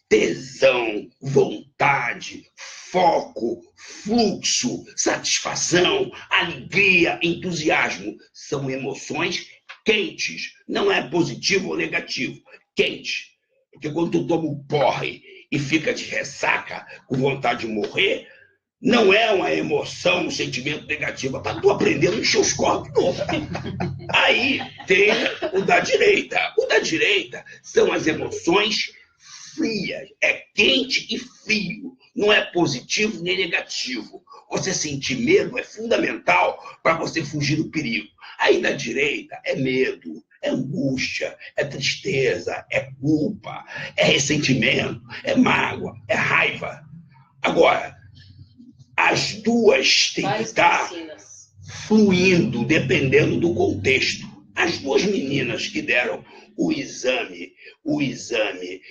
S2: tesão, vontade, foco, fluxo, satisfação, alegria, entusiasmo. São emoções quentes. Não é positivo ou negativo. Quente. Porque quando tu toma um porre e fica de ressaca, com vontade de morrer, não é uma emoção, um sentimento negativo. Tá tu aprendendo a encher os corpos todos. Aí tem o da direita. O da direita são as emoções frias. É quente e frio. Não é positivo nem negativo. Você sentir medo é fundamental para você fugir do perigo. Aí da direita é medo, é angústia, é tristeza, é culpa, é ressentimento, é mágoa, é raiva. Agora, as duas têm que estar fluindo, dependendo do contexto. As 2 meninas que deram o exame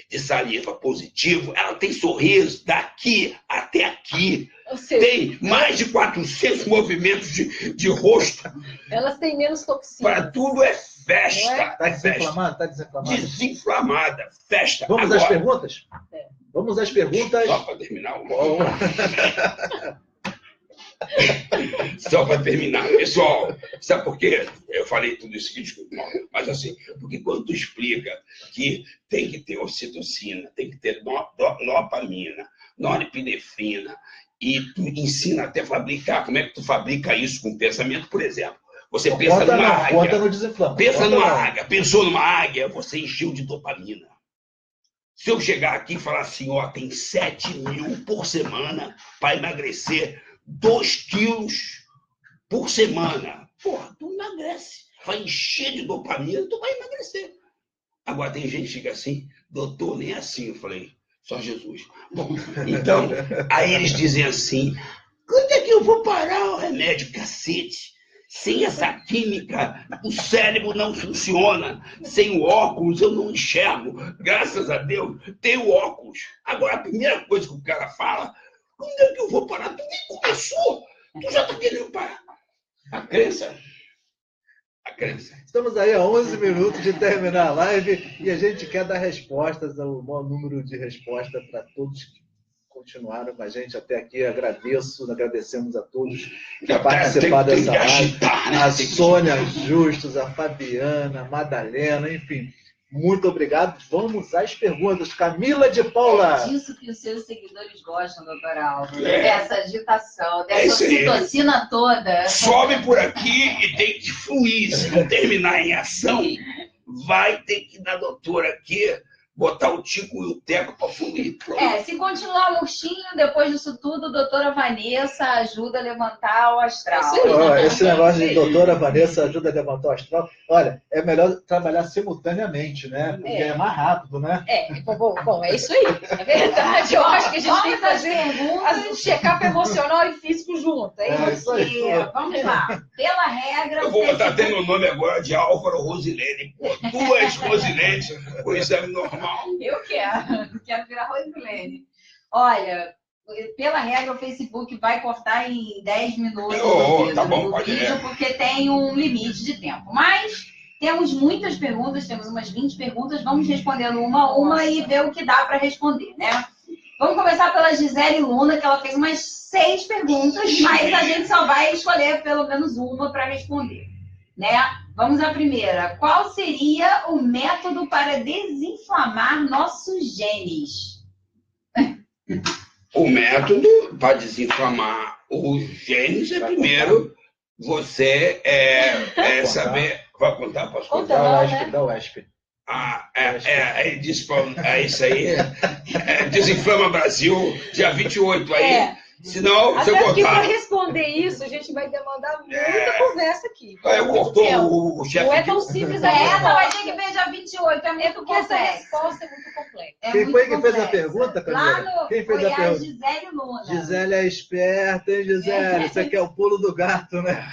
S2: de saliva positivo, ela tem sorriso daqui até aqui. Seja, tem mais de 400 movimentos de rosto.
S3: Elas têm menos toxina.
S1: Para
S2: tudo é festa.
S1: Está desinflamada? Está desinflamada.
S2: Desinflamada. Festa.
S1: Vamos
S2: agora,
S1: às perguntas? Vamos às perguntas.
S2: Só para terminar Só para terminar. Pessoal, sabe por quê? Eu falei tudo isso aqui, desculpa, mas assim, porque quando tu explica que tem que ter ocitocina, tem que ter dopamina, norepinefrina, e tu ensina até a fabricar, como é que tu fabrica isso com pensamento, por exemplo. Você pensa numa águia.
S1: No Desinflama.
S2: Pensa numa águia. Pensou numa águia, você encheu de dopamina. Se eu chegar aqui e falar assim, ó, tem 7.000 por semana para emagrecer 2 quilos por semana. Porra, tu emagrece. Vai encher de dopamina, tu vai emagrecer. Agora tem gente que fica assim, doutor, nem assim. Eu falei, só Jesus. Bom, então, aí eles dizem assim, quando é que eu vou parar o remédio, cacete? Sem essa química, o cérebro não funciona. Sem o óculos, eu não enxergo. Graças a Deus, tenho óculos. Agora, a primeira coisa que o cara fala, quando é que eu vou parar? Tu nem começou. Tu já tá querendo parar. A crença.
S1: Estamos aí a 11 minutos de terminar a live e a gente quer dar respostas, o maior número de respostas para todos que continuaram com a gente até aqui. Agradecemos a todos por participar dessa live. A Sônia Justus, a Fabiana, a Madalena, enfim. Muito obrigado. Vamos às perguntas. Camila de Paula.
S4: É disso que os seus seguidores gostam, doutora Álvaro. Dessa agitação, dessa ocitocina toda.
S2: Sobe por aqui e tem que fluir. Se não terminar em ação, vai ter que, na doutora aqui, botar o Tico e o Teco para fluir.
S4: Se continuar murchinho, depois disso tudo, doutora Vanessa ajuda a levantar o astral.
S1: Esse negócio de doutora Vanessa ajuda a levantar o astral. Olha, é melhor trabalhar simultaneamente, né? Porque é mais rápido, né?
S3: Bom, é isso aí. É verdade. Eu acho que a gente tem que fazer check-up emocional e físico junto. É isso aí.
S4: Vamos lá. Pela regra...
S2: Eu vou botar até meu nome agora de Álvaro Rosilene. Pô, 2 Rosilenes com exame normal.
S4: Eu quero virar Rosilene. Olha, pela regra, o Facebook vai cortar em 10 minutos o vídeo, porque tem um limite de tempo. Mas temos muitas perguntas, temos umas 20 perguntas, vamos respondendo uma a uma e ver o que dá para responder, né? Vamos começar pela Gisele Luna, que ela fez umas 6 perguntas, mas a gente só vai escolher pelo menos uma para responder, né? Vamos à primeira. Qual seria o método para desinflamar nossos genes?
S2: O método para desinflamar os genes é primeiro você saber... Vai contar? Posso contar?
S1: Da UESP.
S2: Ele disse é isso aí. Desinflama Brasil, dia 28 aí. Senão,
S3: até
S2: se eu
S3: porque
S2: contar...
S3: para responder isso, a gente vai demandar muita conversa aqui.
S2: Cortou o chefe.
S3: Não é tão simples
S4: essa vai ter que ver dia 28, é muito
S3: porque essa
S4: complexo.
S3: resposta é muito complexa.
S1: Quem foi que fez a pergunta, Camila? Quem fez a pergunta?
S4: Gisele Luna.
S1: Gisele é esperta, hein, Gisele? Isso aqui é o pulo do gato, né?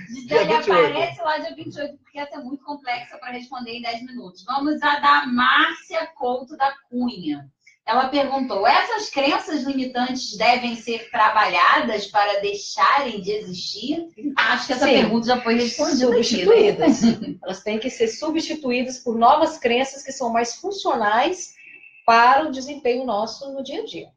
S4: Gisele aparece lá dia 28, porque essa é muito complexa para responder em 10 minutos. Vamos à da Márcia Couto da Cunha. Ela perguntou, essas crenças limitantes devem ser trabalhadas para deixarem de existir? Acho que essa pergunta já foi respondida.
S3: Substituídas. Elas têm que ser substituídas por novas crenças que são mais funcionais para o desempenho nosso no dia a dia.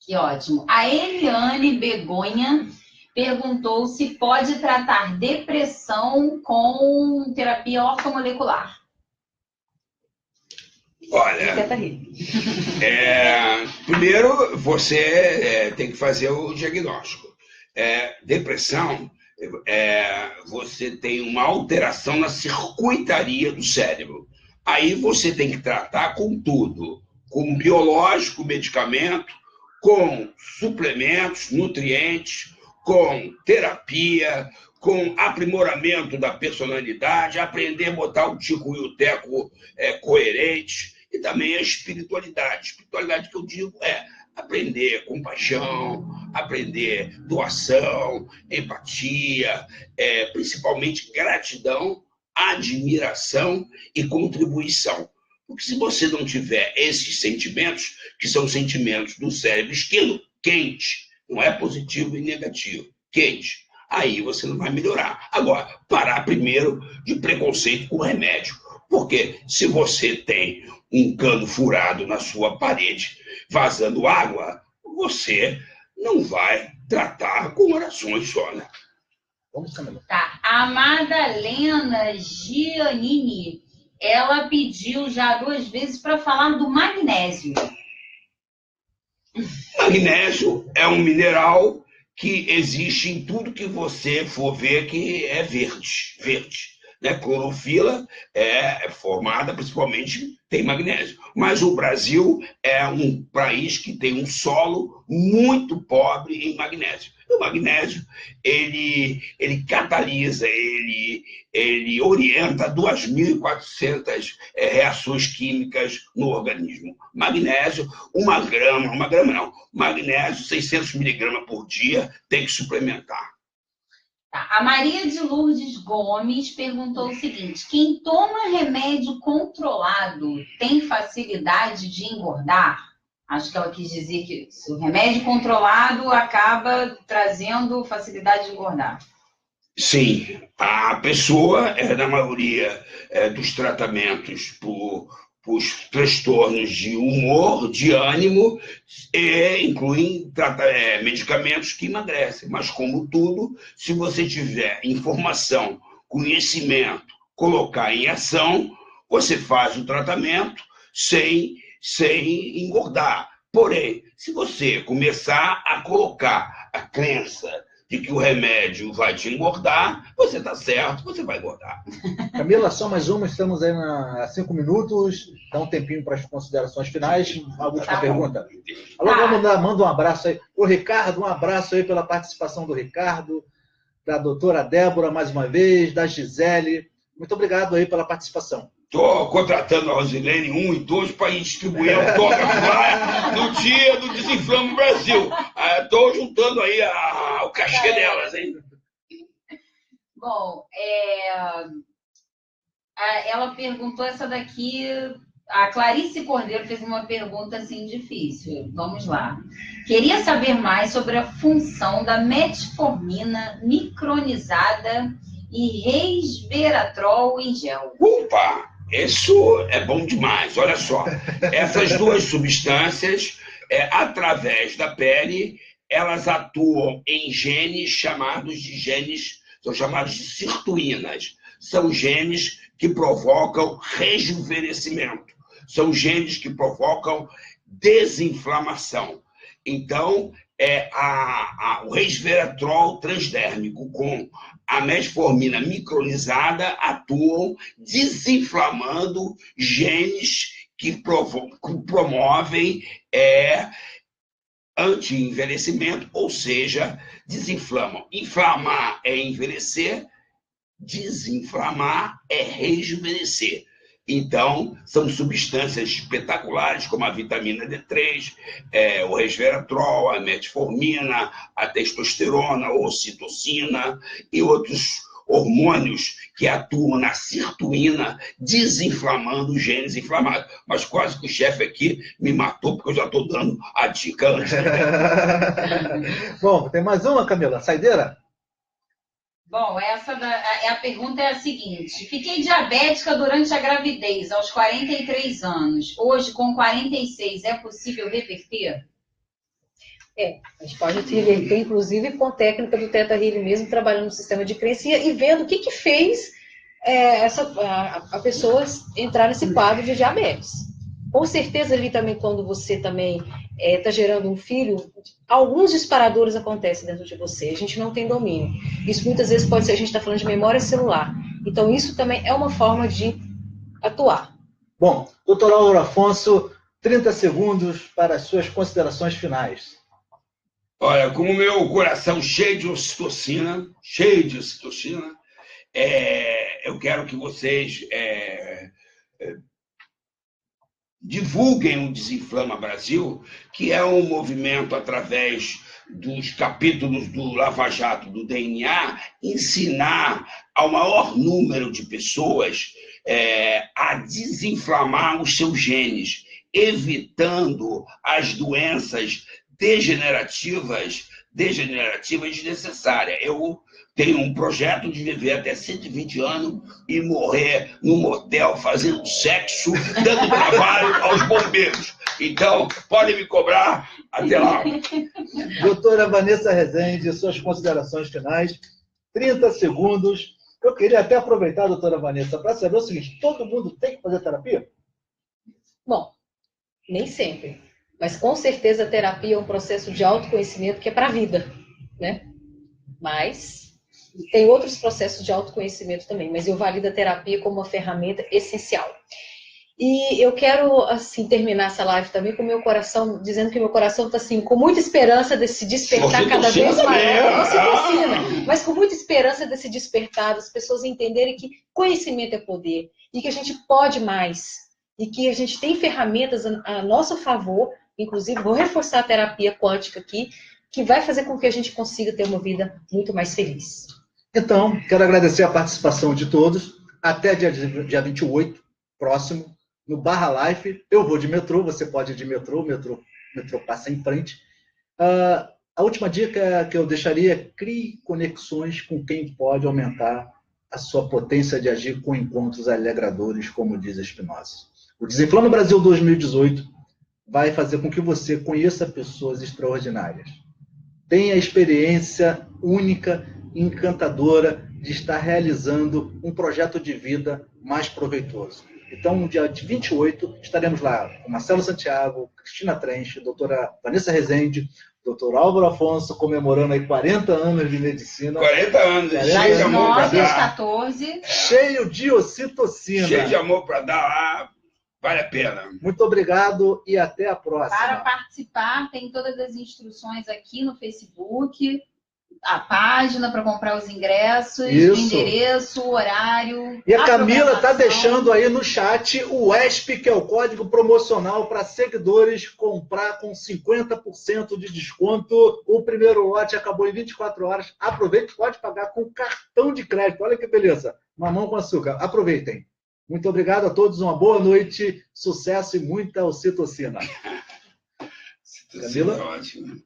S4: Que ótimo. A Eliane Begonha perguntou se pode tratar depressão com terapia ortomolecular.
S2: Olha, primeiro você tem que fazer o diagnóstico. Depressão, você tem uma alteração na circuitaria do cérebro. Aí você tem que tratar com tudo, com biológico, medicamento, com suplementos, nutrientes, com terapia, com aprimoramento da personalidade, aprender a botar o Tico e o Teco coerentes, e também a espiritualidade. Espiritualidade que eu digo é aprender compaixão, aprender doação, empatia, principalmente gratidão, admiração e contribuição. Porque se você não tiver esses sentimentos, que são sentimentos do cérebro esquerdo, quente, não é positivo e negativo, quente, aí você não vai melhorar. Agora, parar primeiro de preconceito com remédio. Porque se você tem um cano furado na sua parede, vazando água, você não vai tratar com orações só, né?
S1: Vamos caminhar.
S4: Tá. A Madalena Giannini, ela pediu já 2 vezes para falar do magnésio.
S2: Magnésio é um mineral que existe em tudo que você for ver que é verde. né? Clorofila é formada principalmente, tem magnésio. Mas o Brasil é um país que tem um solo muito pobre em magnésio. O magnésio, ele catalisa, ele orienta 2.400 reações químicas no organismo. Magnésio, uma grama não, magnésio 600 miligramas por dia, tem que suplementar.
S4: A Maria de Lourdes Gomes perguntou o seguinte: quem toma remédio controlado tem facilidade de engordar? Acho que ela quis dizer que o remédio controlado acaba trazendo facilidade de engordar.
S2: Sim, a pessoa, na maioria dos tratamentos por transtornos de humor, de ânimo, incluem medicamentos que emagrecem. Mas, como tudo, se você tiver informação, conhecimento, colocar em ação, você faz o tratamento sem engordar. Porém, se você começar a colocar a crença de que o remédio vai te engordar, você está certo, você vai engordar.
S1: Camila, só mais uma, estamos aí a 5 minutos, dá um tempinho para as considerações finais. A última pergunta. Alô, manda um abraço aí. O Ricardo, um abraço aí pela participação do Ricardo, da doutora Débora, mais uma vez, da Gisele. Muito obrigado aí pela participação.
S2: Estou contratando a Rosilene 1 e 2 para ir distribuir autógrafo lá no dia do Desinflama Brasil. Estou juntando aí o cachê delas, hein?
S4: Bom, ela perguntou essa daqui. A Clarice Cordeiro fez uma pergunta assim difícil. Vamos lá. Queria saber mais sobre a função da metformina micronizada e resveratrol em gel.
S2: Opa! Isso é bom demais. Olha só, essas duas substâncias, através da pele, elas atuam em são chamados de sirtuínas. São genes que provocam rejuvenescimento. São genes que provocam desinflamação. Então, o resveratrol transdérmico com a metformina micronizada atuam desinflamando genes que promovem anti-envelhecimento, ou seja, desinflamam. Inflamar é envelhecer, desinflamar é rejuvenescer. Então, são substâncias espetaculares, como a vitamina D3, o resveratrol, a metformina, a testosterona, a ocitocina e outros hormônios que atuam na sirtuína, desinflamando os genes inflamados. Mas quase que o chefe aqui me matou, porque eu já estou dando a dica antes.
S1: Bom, tem mais uma, Camila? Saideira?
S4: Bom, a pergunta é a seguinte: fiquei diabética durante a gravidez, aos 43 anos. Hoje, com 46, é possível reverter?
S3: A gente pode reverter, inclusive, com técnica do Theta Healing mesmo, trabalhando no sistema de crença e vendo o que fez a pessoa entrar nesse quadro de diabetes. Com certeza, ali também, quando você também está gerando um filho, alguns disparadores acontecem dentro de você, a gente não tem domínio. Isso muitas vezes pode ser, a gente está falando de memória celular. Então, isso também é uma forma de atuar.
S1: Bom, doutor Álvaro Afonso, 30 segundos para as suas considerações finais.
S2: Olha, com o meu coração cheio de ocitocina, eu quero que vocês divulguem o Desinflama Brasil, que é um movimento através dos capítulos do Lava Jato, do DNA, ensinar ao maior número de pessoas a desinflamar os seus genes, evitando as doenças degenerativas desnecessárias. Eu tenho um projeto de viver até 120 anos e morrer num motel fazendo sexo, dando trabalho aos bombeiros. Então, podem me cobrar. Até lá.
S1: Doutora Vanessa Rezende, suas considerações finais. 30 segundos. Eu queria até aproveitar, doutora Vanessa, para saber o seguinte: todo mundo tem que fazer terapia?
S3: Bom, nem sempre. Mas, com certeza, a terapia é um processo de autoconhecimento que é para a vida, né? Mas tem outros processos de autoconhecimento também, mas eu valido a terapia como uma ferramenta essencial. E eu quero, assim, terminar essa live também com o meu coração, dizendo que meu coração está, assim, com muita esperança desse despertar cada vez maior. Mas com muita esperança desse despertar, das pessoas entenderem que conhecimento é poder, e que a gente pode mais, e que a gente tem ferramentas a nosso favor, inclusive vou reforçar a terapia quântica aqui, que vai fazer com que a gente consiga ter uma vida muito mais feliz.
S1: Então, quero agradecer a participação de todos. Até dia 28, próximo, no Barra Life. Eu vou de metrô, você pode ir de metrô, o metrô passa em frente. A última dica que eu deixaria é: crie conexões com quem pode aumentar a sua potência de agir com encontros alegradores, como diz Spinoza. O Desinflama Brasil 2018 vai fazer com que você conheça pessoas extraordinárias. Tenha a experiência única e encantadora de estar realizando um projeto de vida mais proveitoso. Então, no dia 28, estaremos lá com Marcelo Santiago, Cristina Trench, doutora Vanessa Rezende, doutor Álvaro Afonso, comemorando aí 40 anos de medicina.
S2: 40 anos,
S4: cheio de amor para dar. 14.
S1: Cheio de ocitocina.
S2: Cheio de amor para dar lá, vale a pena.
S1: Muito obrigado e até a próxima.
S4: Para participar, tem todas as instruções aqui no Facebook, a página para comprar os ingressos,
S1: Isso.
S4: O endereço, o horário.
S1: E a Camila está deixando aí no chat o ESP, que é o código promocional para seguidores comprar com 50% de desconto. O primeiro lote acabou em 24 horas. Aproveite, pode pagar com cartão de crédito. Olha que beleza. Mamão com açúcar. Aproveitem. Muito obrigado a todos. Uma boa noite, sucesso e muita ocitocina.
S2: Camila? Ótimo.